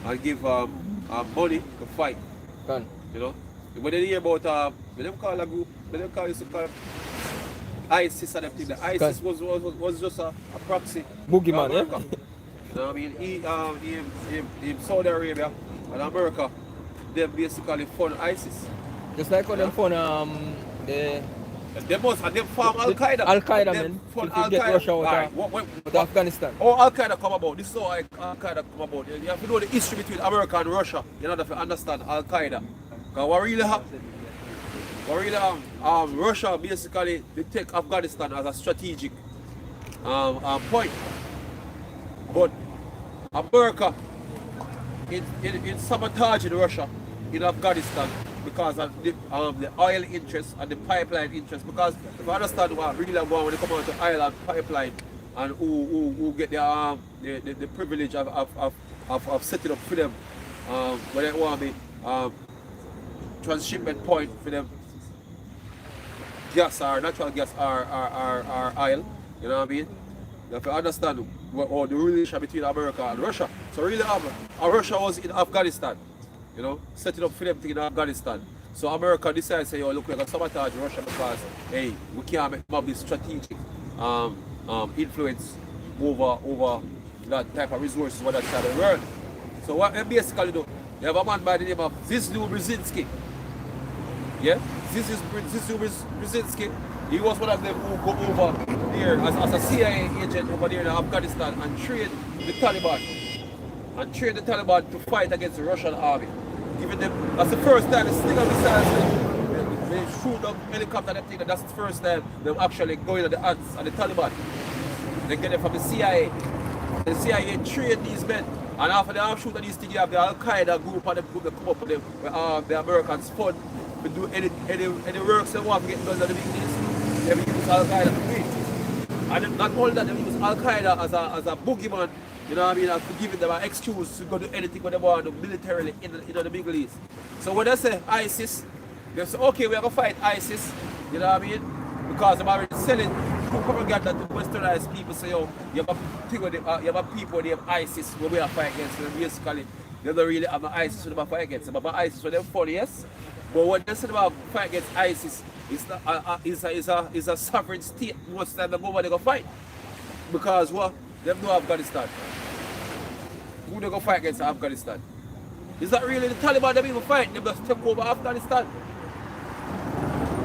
and give money to fight. Can. You know? When they hear about when them call a group, when them used to call ISIS and everything, the ISIS was just a proxy. Boogeyman, yeah? You know what I mean? In Saudi Arabia and America, they basically fund ISIS. Just like when them fund They must and they form Al Qaeda. Al Qaeda, They man. fund If you get Al-Qaeda. Russia out Alright, of Afghanistan. how Al Qaeda come about? This is how Al Qaeda come about. You have to know the history between America and Russia in order to understand Al Qaeda. Because what really happened? Russia basically they take Afghanistan as a strategic point. But America in sabotaging Russia in Afghanistan because of the oil interest and the pipeline interest. Because if you understand what really going when they come out to oil and pipeline and who get the privilege of setting up for them when they want me transshipment point for them gas or natural gas or oil, you know what I mean? You have to understand the relation between America and Russia. So really Russia was in Afghanistan, you know, setting up for them thing in Afghanistan. So America decided to say, yo, look, we're gonna sabotage Russia because hey, we can't make them have this strategic influence over that type of resources on that side of the world. So what they basically do, they have a man by the name of Zizlu Brzezinski. Yeah? Zizlu Brzezinski, he was one of them who go over there as a CIA agent over there in Afghanistan and trained the Taliban. And trained the Taliban to fight against the Russian army. Giving them, that's the first time, the Stinger missiles, they shoot up helicopter and everything, that's the first time they actually going at the ants and the Taliban. They get them from the CIA. The CIA trained these men. And after they have shoot at these things, you have the Al Qaeda group and the group that come up with them, the Americans fund to do any works they want to get done at the beginning. They use Al Qaeda to win. And not only that, they use Al Qaeda as a boogeyman, you know what I mean, as to give them an excuse to go do anything what they want to do militarily in the Middle East. So when they say ISIS, they say, okay, we're going to fight ISIS, you know what I mean? Because they're already selling propaganda to westernized people. So you have a thing with them, you have a people they have ISIS where we are fighting against them. Basically, they don't really have an ISIS where they fight against them. But ISIS where they're funny, yes? But when they say about fight against ISIS, it's a sovereign state. Most time they go over, they go fight. Because what? They know Afghanistan. Who they go fight against Afghanistan? Is that really the Taliban that people fight? They just take over Afghanistan.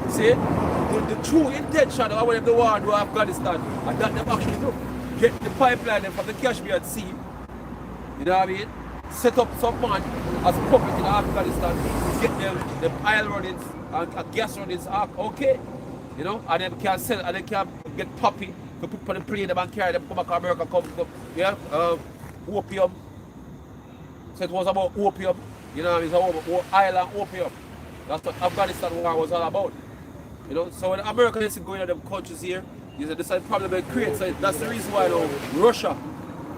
See? The true intention of what they want to do Afghanistan, and that they actually do. Get the pipeline from the Caspian Sea. You know what I mean? Set up some man as puppet in Afghanistan, get them the oil runnings and gas runnings okay. You know, and then can sell and they can get puppy to put on the plane them and carry them come back to America, come yeah, opium. So it was about opium, you know, it's about oil and opium. That's what Afghanistan war was all about. You know, so when America is going to them countries here, this is the problem they create. So that's the reason why now Russia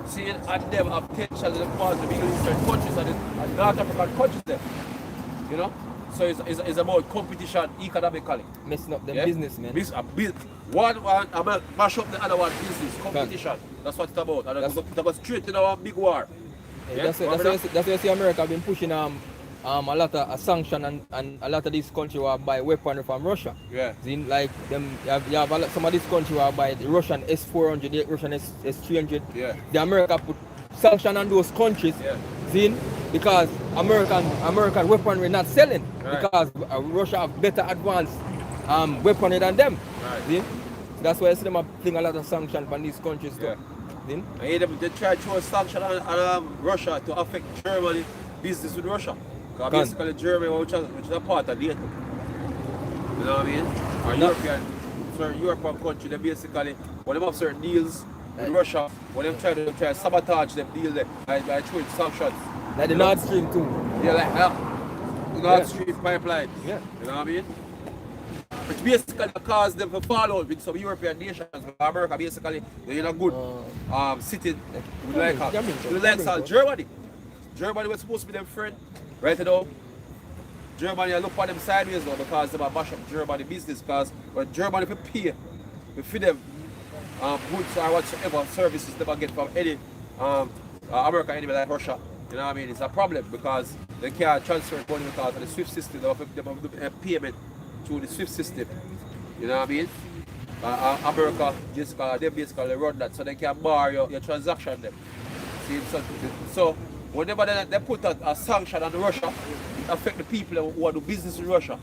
seeing and them have tension in the part of the Middle Eastern countries and North African countries there. You know? So it's about competition economically. Messing up them yeah? business, man. One mash up the other one business, competition. That's what it's about. And that was straight in our big war. Yeah, that's why you see America been pushing a lot of sanction and a lot of these countries will buy weaponry from Russia. Yeah. Then, like them, you have a lot, some of these countries will buy the Russian S-400, the Russian S-300. Yeah. The America put sanction on those countries. Yeah. Then, because American weaponry not selling, right. Because Russia have better advanced weaponry than them. Right. Then, that's why I see them putting a lot of sanction on these countries too. Yeah. Then, and they try to throw a sanction on Russia to affect Germany business with Russia. Because basically Germany, which is a part of NATO. You know what I mean? Or European country, they basically, when they have certain deals with Russia, when they try to sabotage them deal there by throwing sanctions. Like the Nord Stream too. Yeah, like that. The Nord Stream pipeline. Yeah. You know what I mean? Which basically caused them to fall out with some European nations. America basically, they're in a good sitting with like Germany. Germany was supposed to be their friend. Right now, Germany look for them sideways now because they mash up Germany business because when Germany pay, we feed them goods or whatsoever services they get from any America anyway like Russia. You know what I mean? It's a problem because they can't transfer money because of the SWIFT system. They have to do a payment through the SWIFT system. You know what I mean? America they basically run that so they can bar your transaction them. See, so whenever they put a sanction on Russia, it affects the people who want to do business with Russia.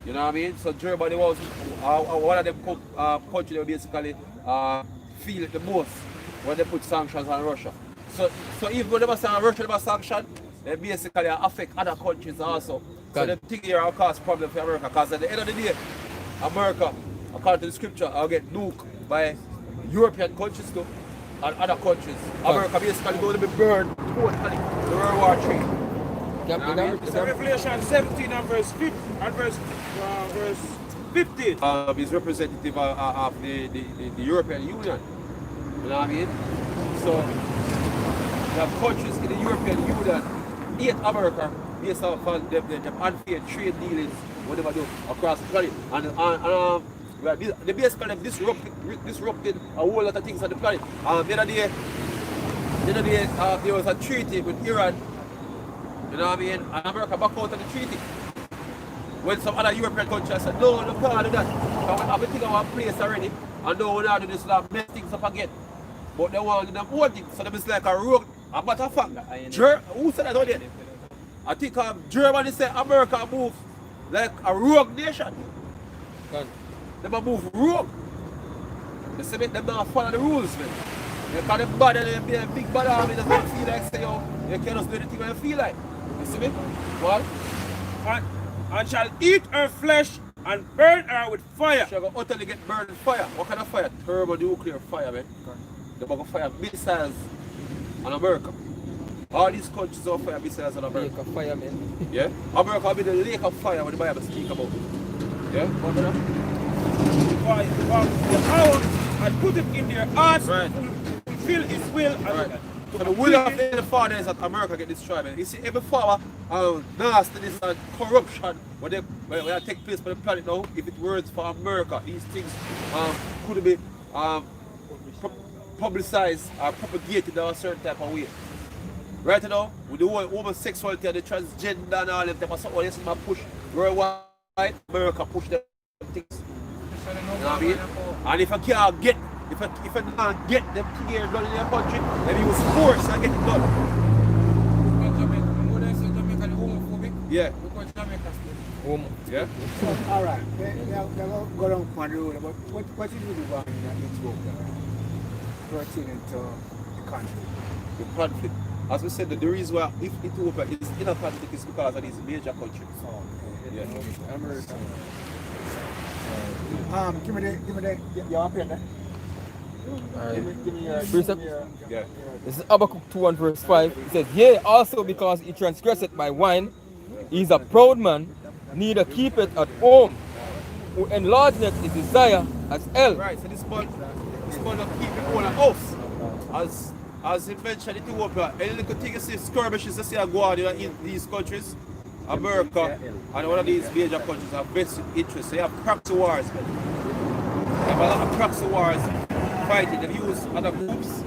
You know what I mean? So Germany was one of them countries that basically feel it the most when they put sanctions on Russia. So even when they say Russia never sanction, they basically affect other countries also. So they think here will cause problem for America because at the end of the day, America, according to the scripture, will get nuked by European countries too. And other countries. America basically going to be burned totally in World War III. It's Revelation 17 and verse 15. Is representative of the European Union. You know what I mean? So the countries in the European Union hate America based on the unfair trade dealings whatever do across the planet. And they basically disrupted a whole lot of things on the planet. The other day, there was a treaty with Iran, you know what I mean, and America back out of the treaty. When some other European countries said, no, can't do that. Because we have everything in our place already, and no, we not do this, like, mess things up again. But they want to do them own things, so it's like a rogue. A matter of fact, who said that already? I think Germany said America move like a rogue nation. They move rogue. They say them not follow the rules, man. They call them bad and they be a big bad army that don't feel like say, yo, you can't just do anything when you feel like. You see me? What? And shall eat her flesh and burn her with fire. She will utterly get burned with fire. What kind of fire? Thermonuclear fire, man. They're going to fire missiles on America. All these countries will fire missiles on America. Lake of fire, man. Yeah? America will be the lake of fire when the Bible speak about it. Yeah? What about that? The power and put it in their hearts right. to fulfill his will. Right. So the will of the Father is that America get destroyed. Man. You see, every power nastiness and corruption when they take place on the planet now, if it works for America, these things could be publicized or propagated in a certain type of way. Right now, with the whole homosexuality and the transgender and all of them, that's what they push worldwide. America push them things. You know what I mean? And if I can't get, if I can't get them things here done in your country, then he was forced to get it done. Yeah. Yeah. All right. They go down on the road, but what is really going on in Ethiopia pertaining to the country? The conflict. As we said, the reason why if Ethiopia is in a conflict is because of these major countries. Oh, okay. Yeah. America. Give me the your pen there. Give me your, Precept? Yeah. This is Habakkuk 2 and verse 5. It says, yea, also because he transgresseth my wine, he is a proud man, neither keepeth at home, who enlargeth his desire as hell. Right, so this man not keep it all a house. As he mentioned Ethiopia, any little thing you see skirmishes you see go on in these countries, America and one of these major countries have vested interests. They have proxy wars. They have a lot of proxy wars fighting. They use other groups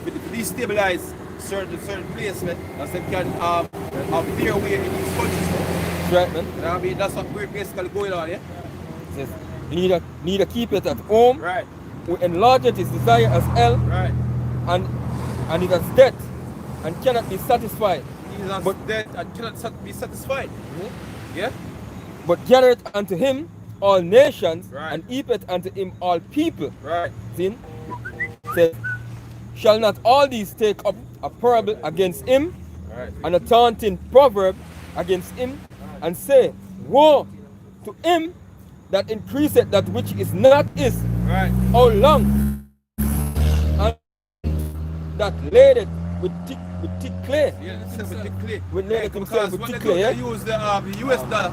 to destabilize certain places as they can have their way in these countries. Right, man. You know what I mean? That's what we're basically going on, yeah? It says, neither keepeth at home, Right, who enlargeth his desire as hell, right. and it has death, and cannot be satisfied. He is dead and cannot be satisfied. Yeah? But gathereth unto him all nations, Right. and heapeth unto him all people. Right. See? Says, shall not all these take up a parable against him, Right. and a taunting proverb against him, and say, woe to him that increaseth that which is not his, Right. how long? And that ladeth with thick clay. Yeah, that's with the clay. With ladeth himself Because with when thick they do, clay, they yeah? use the US dollar,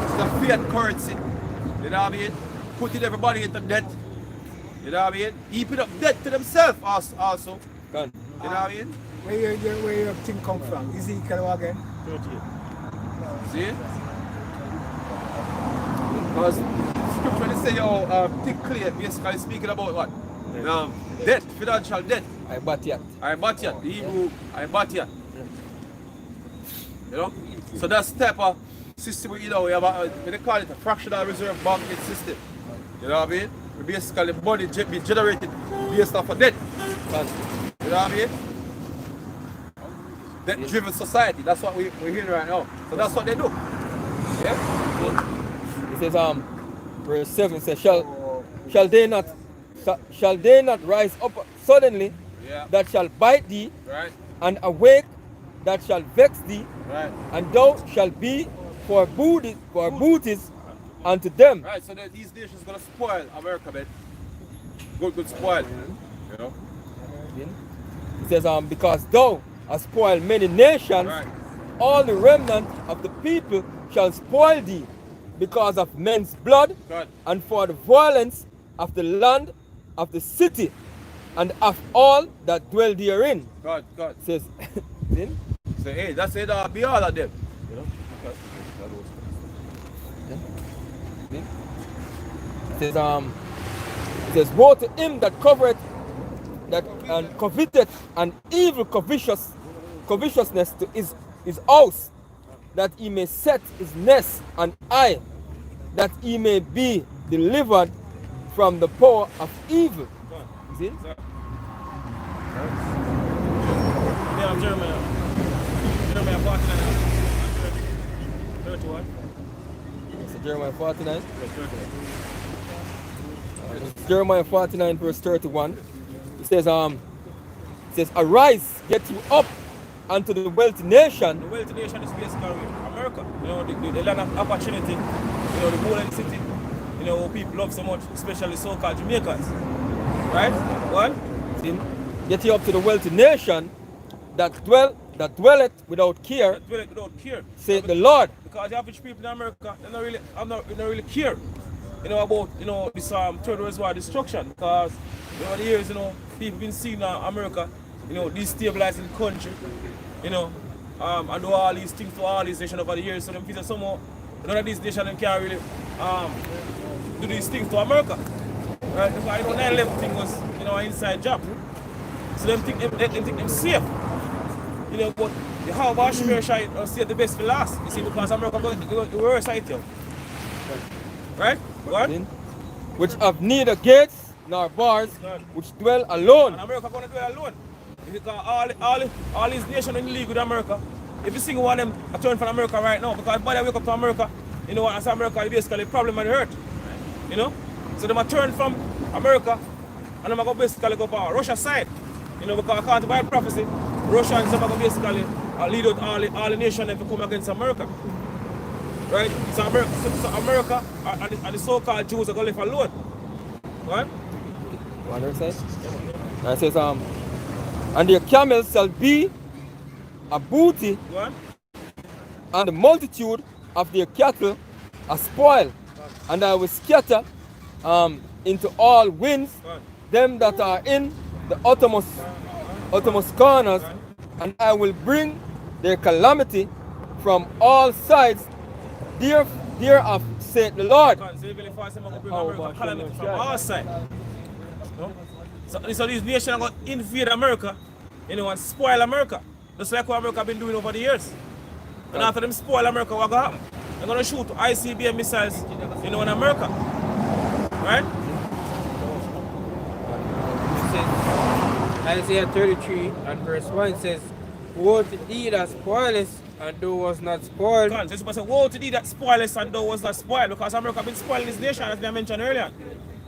it's the fiat currency. You know what I mean? Putting everybody into debt. You know what I mean? Heaping up debt to themselves also. Gone. You know what I mean? Where your thing come from? Ezekiel again? See? Because scripture they say, thick clay, basically speaking about what? Debt, financial debt. I bat yet. Arbatiyat, the Hebrew Arbatiyat. You know? So that's the type of system, you know, we have they call it a fractional reserve banking system. You know what I mean? We basically money be generated based off of debt. You know what I mean? Debt-driven society. That's what we're hearing right now. So that's what they do. Yeah? It says, verse 7 says, shall they not rise up suddenly, Yeah. that shall bite thee, Right? and awake that shall vex thee, Right. and thou shalt be for booties unto them. Right, so these nations gonna spoil America, man. Good spoil. You know? It says, because thou hast spoiled many nations, Right. all the remnant of the people shall spoil thee, because of men's blood, God. and for the violence of the land, of the city, and of all that dwell therein. God. It says, see? So hey, that's it, be all of them. You know? It says, woe to him that covereth that and coveteth an evil covetousness to his house, that he may set his nest on high, that he may be delivered from the power of evil. See? Yeah, Jeremiah 49, 31. So Jeremiah 49. Jeremiah 49 verse 31. It says, arise, get you up unto the wealthy nation. The wealthy nation is basically America. You know, the land of opportunity, you know, the golden city, you know, people love so much, especially so-called Jamaicans. Right? What? See? Get you up to the wealthy nation that dwelleth without care, That dwelleth without care. saith the Lord. Because the average people in America, they don't really care, you know, about, you know, this third world war destruction. Because, you know, over the years, you know, people been seeing America, you know, destabilizing the country, you know, and do all these things to all these nations over the years. So them feel that somehow none of these nations them can't really do these things to America. Right? Because, you know, 9/11 thing was, you know, an inside job. So them think them safe. You know, but the Harvard Share say the best for last. You see, because America going to the worst side, yo. Right? What? See? Which have neither gates nor bars, which dwell alone. And America gonna dwell alone. If you got all these nations in league with America, if you single one of them a turn from America right now, because by the wake up to America, you know, as America is basically a problem and hurt. You know? So they turn from America and they're going to basically go for Russia side. You know, because according to Bible prophecy, Russia and some basically lead out all the nations to come against America. Right? So America and the so-called Jews are going to live alone. Right? What does it say? It says, and their camels shall be a booty, What? and the multitude of their cattle a spoil. And I will scatter into all winds them that are in the uttermost corners, and I will bring their calamity from all sides. Thereof said the Lord. From our side. No? So these nations are going to invade America, you know, and spoil America. Just like what America have been doing over the years. And after them spoil America, what's going to happen? They're going to shoot ICBM missiles, you know, in America. Right? Isaiah 33 and verse 1 says, woe to thee that spoilest, and thou was not spoiled. So it's say, woe to thee that spoilest, and thou was not spoiled. Because America have been spoiling this nation, as I mentioned earlier.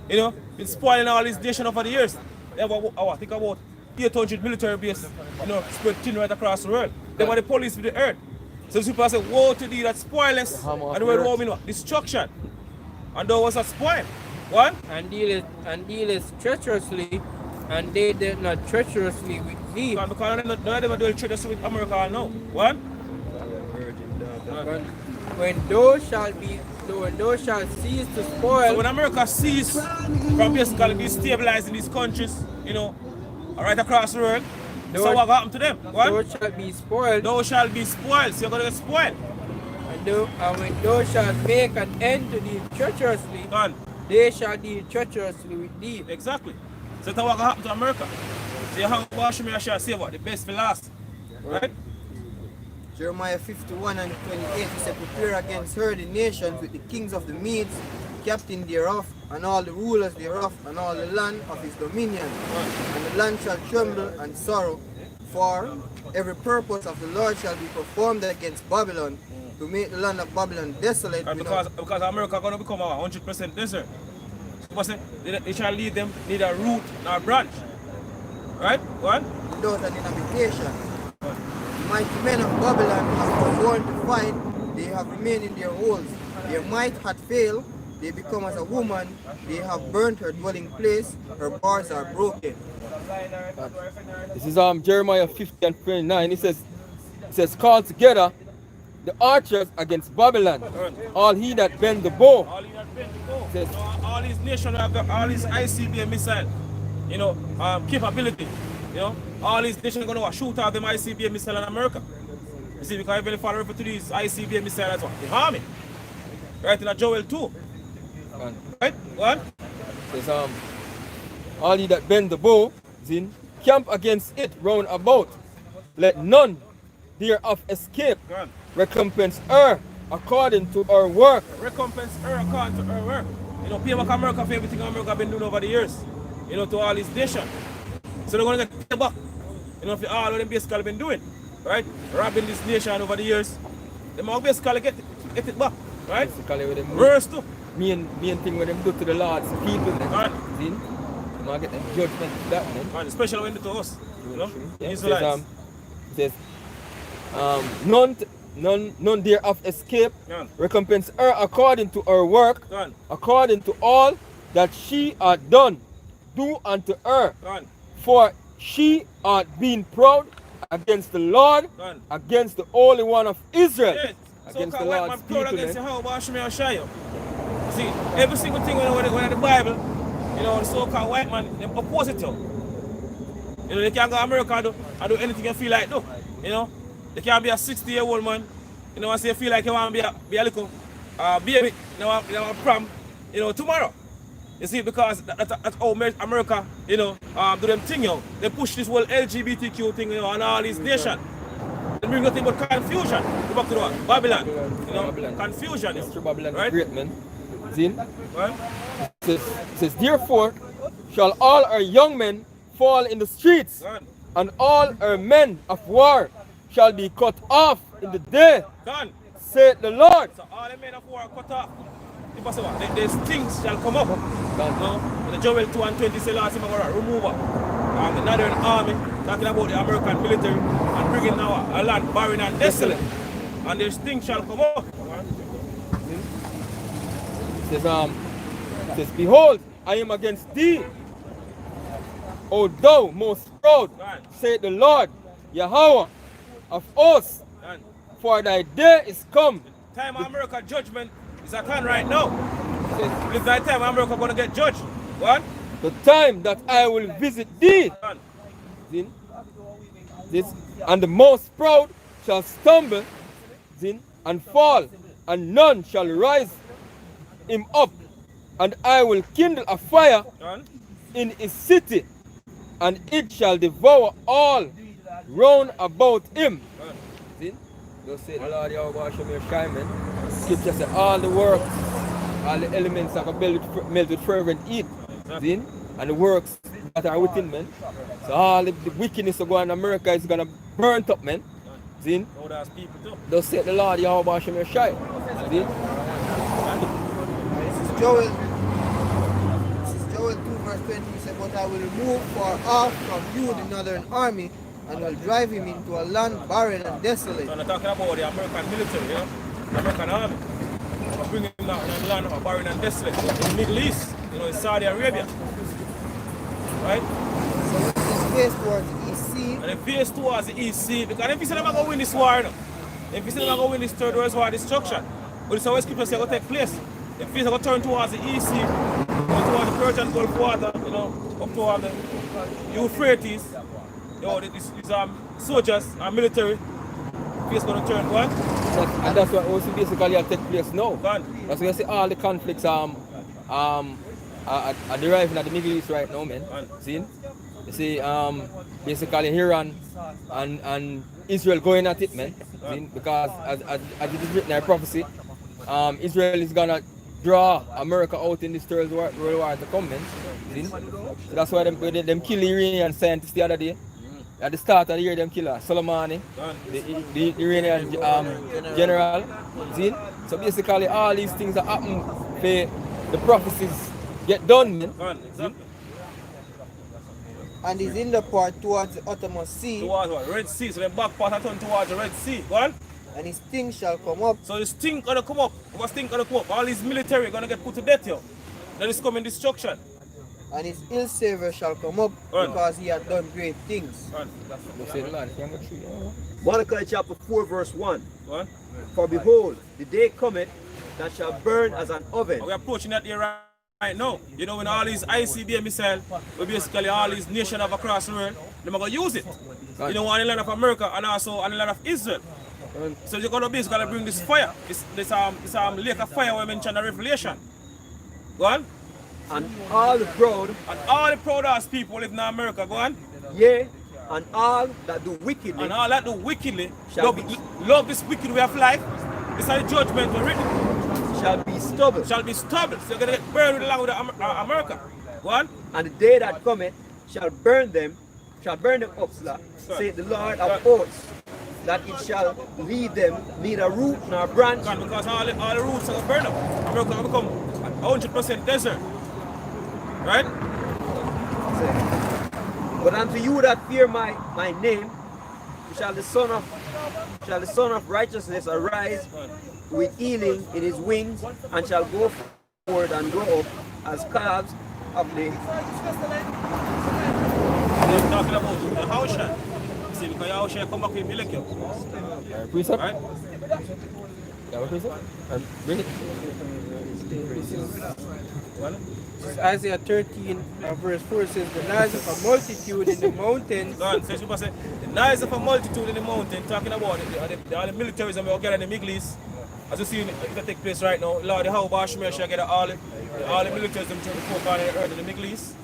You know, been spoiling all these nations over the years. They have, think about 800 military bases, you know, spread thin right across the world. They were the police with the earth. So people say, woe to thee that spoilest, and the word woe means what? Destruction. And thou was not spoiled. What? And dealest treacherously, and they did not treacherously with thee. Because none of them are doing treacherously with America now. What? When thou shalt cease to spoil. So when America cease from basically destabilizing these countries, you know, right across the world, so what happened to them? What? Thou shalt be spoiled. Thou shalt be spoiled. So you're going to get spoiled. And when thou shalt make an end to thee treacherously, they shall deal treacherously with thee. Exactly. So that's what happened to America. So you have to me, I shall say what? The best for last. Right? Jeremiah 51 and 28, he said, prepare against her the nations with the kings of the Medes, captain thereof, and all the rulers thereof, and all the land of his dominion. And the land shall tremble and sorrow, for every purpose of the Lord shall be performed against Babylon, to make the land of Babylon desolate. Because America is going to become a 100% desert. So they shall lead them neither root nor branch. Right? What? Without an inhabitation. The mighty men of Babylon have forborne to fight, they have remained in their holes. Their might had failed, they become as a woman, they have burnt her dwelling place, her bars are broken. This is Jeremiah 50 and 29. It says, call together the archers against Babylon, all he that bend the bow. All he that bend the bow. Says, all these nations have got all these ICBM missile, you know, capability. You know, all these nations are going to shoot out them ICBM missile in America. You see, because everybody fall over to these ICBM missiles as well. They harm it. Right in a Joel 2. Right? What? Says, all ye that bend the bow, camp against it round about. Let none thereof escape. Recompense her according to her work. Recompense her according to her work. You know, pay back America for everything America have been doing over the years. You know, to all these nations. So they're going to get paid back. You know, for all of them basically been doing. Right? Robbing this nation over the years. They might basically get it back. Right? Worse too. Main thing when them do to the Lord's people. Right. See? They might get the judgment to that. And especially when they do to us. You know? Yeah, Israelites. It says, none thereof escape. Recompense her according to her work, according to all that she hath done. Do unto her. For she hath been proud against the Lord, against the Holy One of Israel. Yeah. Against so the Lord's people. Against the how about me, I'll show you. See, every single thing when the Bible, you know, the so-called white man, they oppose it to. You know, they can't go to America and do anything you feel like do. You know, they can't be a 60-year-old man, you know, and say feel like you want to be a little baby, you know, a prom, you know, tomorrow. You see, because that's how America, you know, do them thing, you know. They push this whole LGBTQ thing, you know, and all these nations. They bring nothing but confusion. Go back to the one. Babylon. You know, Babylon. Confusion. It's true, Babylon right? Great, man. See? Right? It says, therefore shall all our young men fall in the streets, Done. and all our men of war shall be cut off in the day, Done. saith the Lord. So all the men of war are cut off. The stings shall come up. No? And the Joel 2 and 20 say last time I'm going to remove the Northern Army, talking about the American military, and bringing now a land barren and desolate. And the stings shall come up. It says, behold, I am against thee, O thou most proud, saith the Lord, Yahweh of hosts, for thy day is come. Time of America judgment is at hand right now. It's that time America going to get judged. What? The time that I will visit thee. See? This, and the most proud shall stumble, see, and fall, and none shall rise him up. And I will kindle a fire in his city, and it shall devour all round about him. See? Thus say the Lord Yahweh Hashem Yeshua, Scripture says all the works, all the elements that are melt with fervent heat. See? And the works that are within, man. So all the wickedness of going in America is gonna burn up, man. See? Thus say the Lord Yahweh Hashem Yeshua. See? Joel 2 verse 20 said, but I will remove far off from you the northern army, and will drive him into a land barren and desolate. So I'm talking about the American military, yeah? The American army. I'm bringing him down in a land of barren and desolate. In the Middle East, you know, in Saudi Arabia. Right? So it's face towards the EC. And the face towards the EC, because if you say they're going to win this war, no? If you say they're going to win this Third World War destruction, but it's always Scripture say going to take place. If he's going to turn towards the EC, go towards the Persian Gulf water, you know, up toward the Euphrates, you know, these soldiers and military, he's going to turn what? And that's what also basically take place now. That's why you see all the conflicts are deriving at the Middle East right now, man. See? You see, basically Iran and Israel going at it, man. See? Because as it is written in prophecy, Israel is gonna draw America out in this Third World War to come, man. See? So that's why them kill the Iranian scientists the other day. At the start of the year, them kill Soleimani, the Iranian general. See? So basically, all these things that happen for the prophecies get done, man. And he's in the part towards the uttermost sea. Towards what? Red Sea. So the back part turn towards the Red Sea. Go on. And his sting shall come up. So the sting gonna come up. What sting gonna come up? All these military gonna get put to death here. That is coming destruction. And his ill savor shall come up, because he had done great things. Malachi chapter 4 verse 1. For behold, the day cometh that shall burn as an oven. We're approaching that day right now. You know, when all these ICBM missiles, basically all these nations across the world, they're going to use it. You know, on the land of America and also on the land of Israel. So you're going to basically bring this fire, this lake of fire we mentioned in Revelation. Go on. And all the proud, and all the proud ass people live in America, go on. Yea, and all that do wickedly, and all that do wickedly, love this wicked way of life. This is the judgment we're written. Shall be stubble. Shall be stubble. So you're going to get burned along with America. Go on. And the day that cometh shall burn them up, saith the Lord of hosts, that it shall leave them neither root nor branch. Because all the roots are going to burn up. America will become 100% desert. Right? But unto you that fear my name, shall the Son of Righteousness arise with healing in his wings, and shall go forward and grow up as calves of the. They're talking about the house shot. See, because your house shot come back with milk. Precept? Right? Bring it. Isaiah 13 verse 4 says, the noise of a multitude in the mountains. God says, the noise of a multitude in the mountain, talking about all the militarism we get in the Middle East. As you see it take place right now, Lord, how Bashmir shall get all the militarism to the folk on the earth in the Middle East.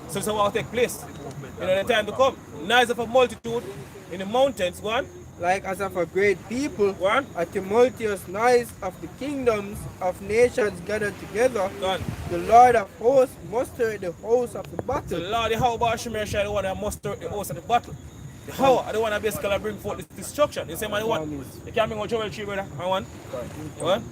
So this is what will take place. You know, the time to come. Noise of a multitude in the mountains, go on. like as of a great people, One. a tumultuous noise of the kingdoms of nations gathered together. Gone. The Lord of hosts mustered the hosts of the So battle. the Lord, the how about Shemir Shai, the one that muster the host of the battle. The how are the one that basically bring forth this destruction. You say, man, the one. You can't bring out Joel 3, brother. I want. What?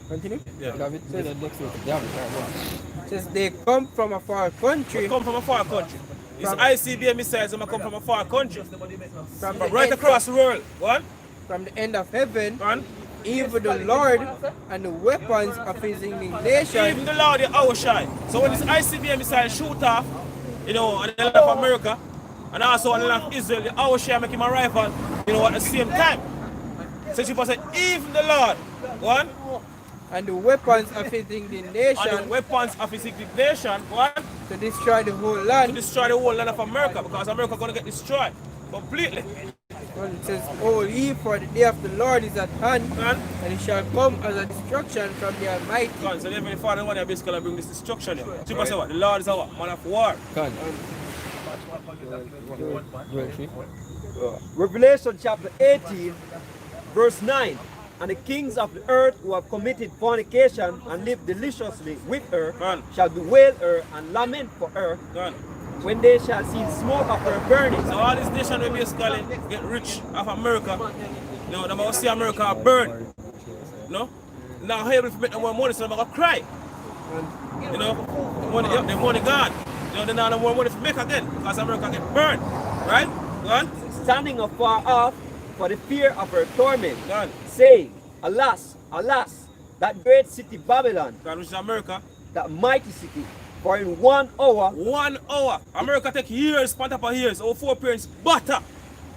Continue. Yeah. David, say the next one. David, Says they come from a far country. We come from a far country. It's ICBM missiles that come from a far country. From From right across the world. What? From the end of heaven, One. even the Lord and the weapons of his indignation. Even the Lord, the hour shine. So when this ICBM missile shoot off, you know, on the land of America, and also on the land of Israel, the hour shine make him a rival, you know, at the same time. So she said, even the Lord, one, And the weapons of his and the indignation weapons of his indignation, one, to destroy the whole to land. destroy the whole land of America, because America going to get destroyed completely. Well, it says, "O ye, for the day of the Lord is at hand, And, and it shall come as a destruction from the Almighty." so the Heavenly Father one that basically bring this destruction here. She say what? The Lord is our man of war. Can. Revelation chapter 18, verse 9. And the kings of the earth who have committed fornication and lived deliciously with her Gone. shall bewail her and lament for her Gone. when they shall see the smoke of her burning. So all these nations will basically get rich of America. You know, they must see America burn. You know? Now able to make no more money, so they're gonna cry. You know, the money gone. You know, they don't have no more money to make again because America get burned. Right? Gone? Standing afar off for the fear of her torment, Gone. saying, Alas, alas, that great city Babylon, Gone, which is America. that mighty city, for in 1 hour 1 hour. America take years, span up of years, over 4 parents butter.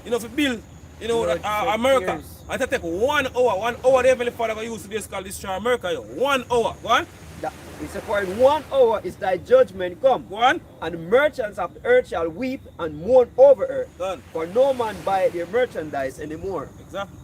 You know, to build, you know, Lord, take America. years. And it take 1 hour. 1 hour the Heavenly Father going to use to basically destroy America. Yo. 1 hour. Go on. that is for in 1 hour is thy judgment come, Go on. and the merchants of the earth shall weep and mourn over her, Done. for no man buy their merchandise anymore. Exactly.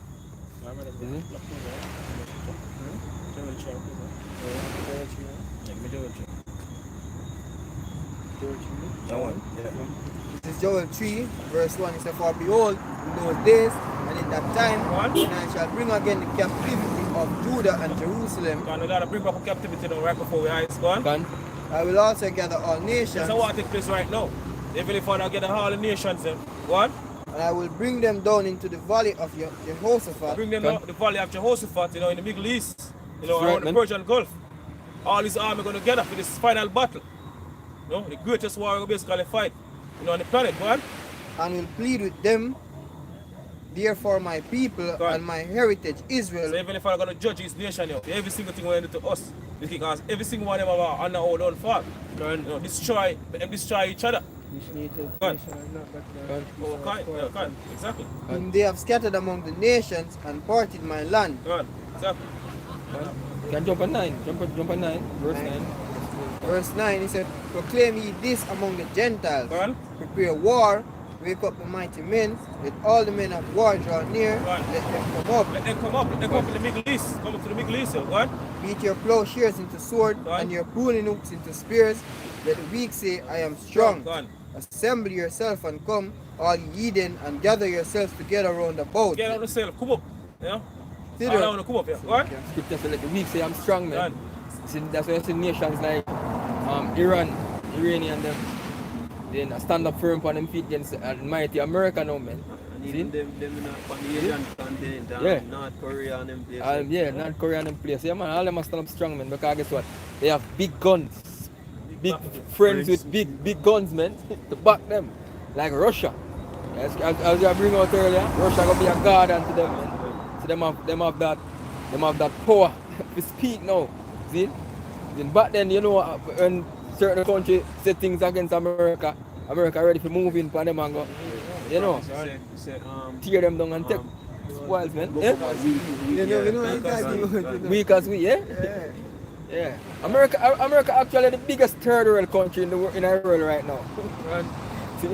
This is Joel 3, verse 1. It says, "For behold, in those days and in that time, What? when I shall bring again the captivity of Judah and Jerusalem, Gone. We got to bring back captivity now right before we eyes. Go on. Can. I will also gather all nations, So what take place right now? The Heavenly Father get all the nations them. Go on. and I will bring them down into the valley of Jehoshaphat, Bring them Okay. down to the valley of Jehoshaphat, you know, in the Middle East. You know, That's right, around the man. Persian Gulf. All these army going together for this final battle. You know, the greatest war we basically fight. You know, on the planet. Go on. and will plead with them. Therefore, my people Go on. and my heritage So Israel even if I'm going to judge his nation, you know, every single thing we do to us, because every single one of them are under our own fault. You know, destroy each other. Go on. Oh, kind. Exactly. whom they have scattered among the nations and parted my land. Go on. Exactly. Can jump on 9. Jump on 9. Verse 9. Verse 9, he said, "Proclaim ye this among the Gentiles, Go on. prepare war, wake up the mighty men, let all the men of war draw near, Right. let them come up, Let them come up. Let them come up to the Middle East. Come up to the Middle East. Go on. beat your plowshares into sword, Right. and your pruning hooks into spears, let the weak say, I am strong. Go on. Assemble yourself and come, all ye heathen, and gather yourselves together round about." Get out of yourself. Come up. You know? See All that? down, come up here. Go on. Scripture say, let the weak say I'm strong, man. Done. See, that's why you see nations like Iranian them. Then stand up firm on them feet against mighty America now, man. See? Even them not on the Asian continent, Yeah. North Korea and them places. Yeah, North Korea and them place. Yeah, man, all them must stand up strong, man. Because guess what? They have big guns. Big friends with big guns, man, to back them. Like Russia. As I bring out earlier, Russia gonna be a guardian to them, man. So them have that power to speak now. See? Then back then, you know, when certain countries say things against America, America ready to move in for them and go, you know, tear them down and take spoils, man. Yeah? Weak as we, yeah? Yeah. America actually the biggest third world country in the world right now. See?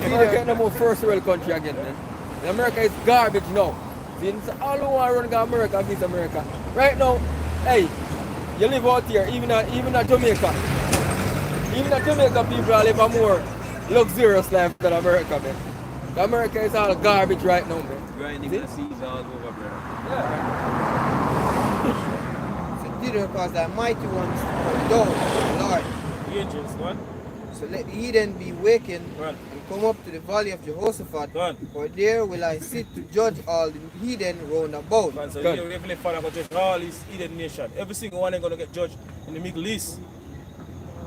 America is no more first world country again, man. And America is garbage now. See? So all who want to run to America against America. Right now, hey, you live out here, even at Jamaica. Even at Jamaica people live a more luxurious life than America, man. America is all garbage right now, man. Grinding the seas all over, brother. So did it because the mighty ones come down, Lord. The angels, go on. So let the heathen be wakened Go on. and come up to the valley of Jehoshaphat. Go on. For there will I sit to judge all the heathen round about. Man, so Good. you Heavenly Father going to judge all these heathen nations. Every single one is going to get judged in the Middle East.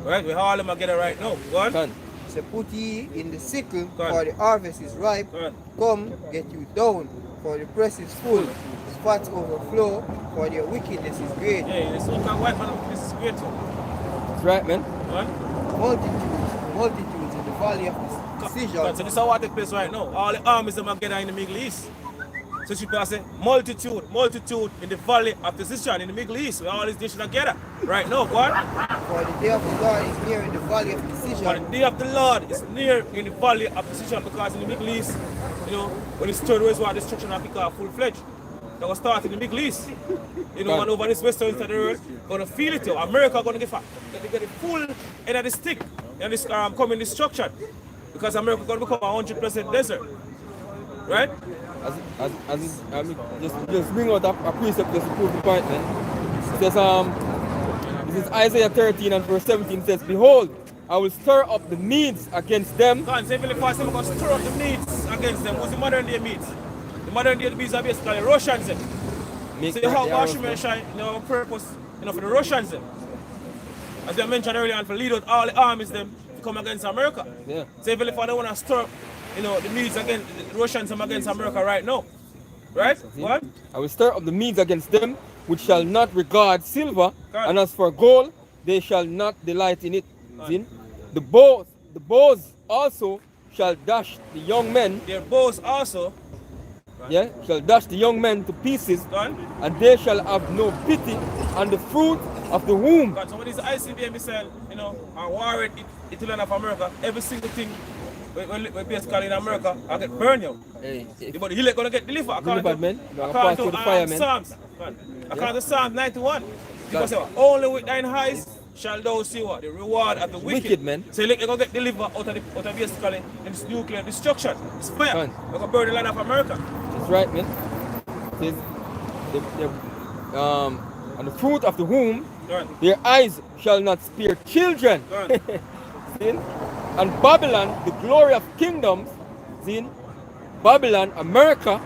Right? We all them together right now. Go on. Son, So put ye in the sickle, Go on. for the harvest is ripe. Go on. Come, get you down, for the press is full. Fats overflow, for their wickedness is great. Yeah, this one can white man, this is great too. that's right, man. Go on. Multitudes in the valley of decision. So this is what take place right now. All the armies them are together in the Middle East. So she can say multitude in the valley of decision in the Middle East. Where all these nations are together right now. Go on. For the day of the Lord is near in the valley of decision. For the day of the Lord is near in the valley of decision, because in the Middle East, you know, when it's third ways war destruction will pick up full-fledged. That will start in the Middle East. You know, and over this western side of the world, gonna feel it too. America gonna get the full end of the stick and this coming destruction. Because America gonna become 100% desert. Right? I mean, just bring out a precept just to prove the point, man. It says, this is Isaiah 13 and verse 17 says, behold, I will stir up the Medes against them. God, say really fast, I'm gonna stir up the Medes against them. Who's the modern day Medes? The modern day Medes are basically Russians. Make See how the Washington arrows, shine, you know, purpose, you know, for the Russians. As I mentioned earlier, and for lead out all the armies them to come against America. Yeah. So if they want to stir up, you know, the Medes against the Russians against America right now. Right? What? I will stir up the Medes against them, which shall not regard silver, God. and as for gold, they shall not delight in it. See? The bows also shall dash the young men, Their bows also, yeah, shall dash the young men to pieces, God. and they shall have no pity on the fruit of the womb. God. So when these ICBM missile, you know, are warring Italy of America, every single thing we basically in America, I get burned you. Hey, But the hill gonna get delivered according Delivered, man. to, Gonna pass through the fire, man. Psalms. God. According to Psalm 91. Because say what? Only with thine eyes shall thou see what? The reward of the wicked. Wicked, man. So they're gonna get delivered out of basically in this nuclear destruction. It's fire. Man. They're gonna burn the land of America. That's right, man. It says, and the fruit of the womb, God. their eyes shall not spare children. God. See? And Babylon, the glory of kingdoms, see? Babylon, America,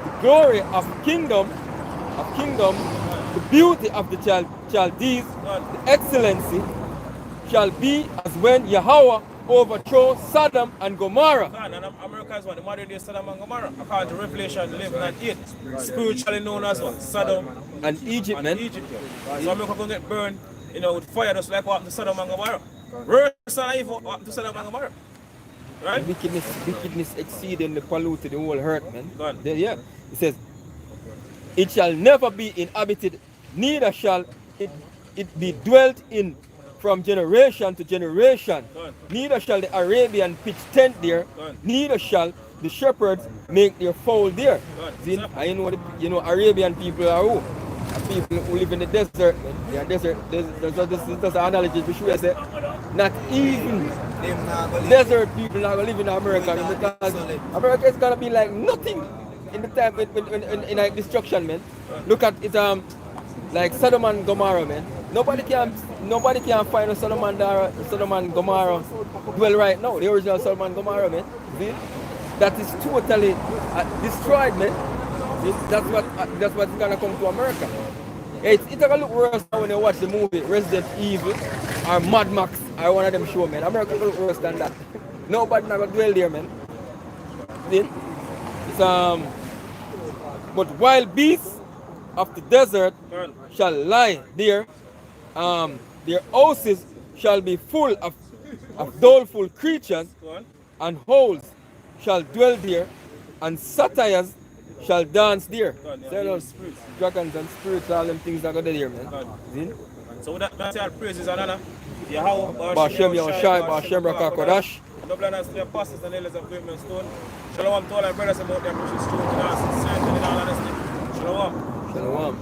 the glory of kingdom, the beauty of the Chaldees, the excellency shall be as when Yahweh overthrow Sodom and Gomorrah. God, and America is what? The modern day Sodom and Gomorrah. According to Revelation 11 and 8. Spiritually known as what? Sodom And Egypt, and man. Egypt. So America gonna get burned, you know, with fire just like what happened to Sodom and Gomorrah. Worse than even what happened to Sodom and Gomorrah. Right? Wickedness exceeding the polluted the whole earth, man. God. Yeah. It says, it shall never be inhabited, neither shall it be dwelt in from generation to generation. God. Neither shall the Arabian pitch tent there, God. neither shall the shepherds make their fold there. God. See, I know Arabian people are who? People who live in the desert, man. Yeah, desert. This is an analogy which we say, not even desert people are live in America, because America is gonna be like nothing in the time in like destruction, man. Look at it, like Sodom and Gomorrah, man. Nobody can find a Sodom and Gomorrah dwell right now. The original Sodom and Gomorrah, man. See? That is totally destroyed, man. See? That's what's gonna come to America. It's gonna look worse when you watch the movie Resident Evil or Mad Max or one of them show, man. America gonna look worse than that. Nobody never dwell there, man. See? It's but wild beasts of the desert shall lie there. Their houses shall be full of doleful creatures, and holes shall dwell there, and satyrs shall dance there. So those dragons and spirits, all them things that go there, man. See? So that's our praises and honor. Yahweh, Bashem Yahushai, Bashem Rakakodash. Double honors to the apostles and elders of Great Stone. Shalom to all our brothers about their precious truth and our sincerity and all honesty. Shalom. Shalom.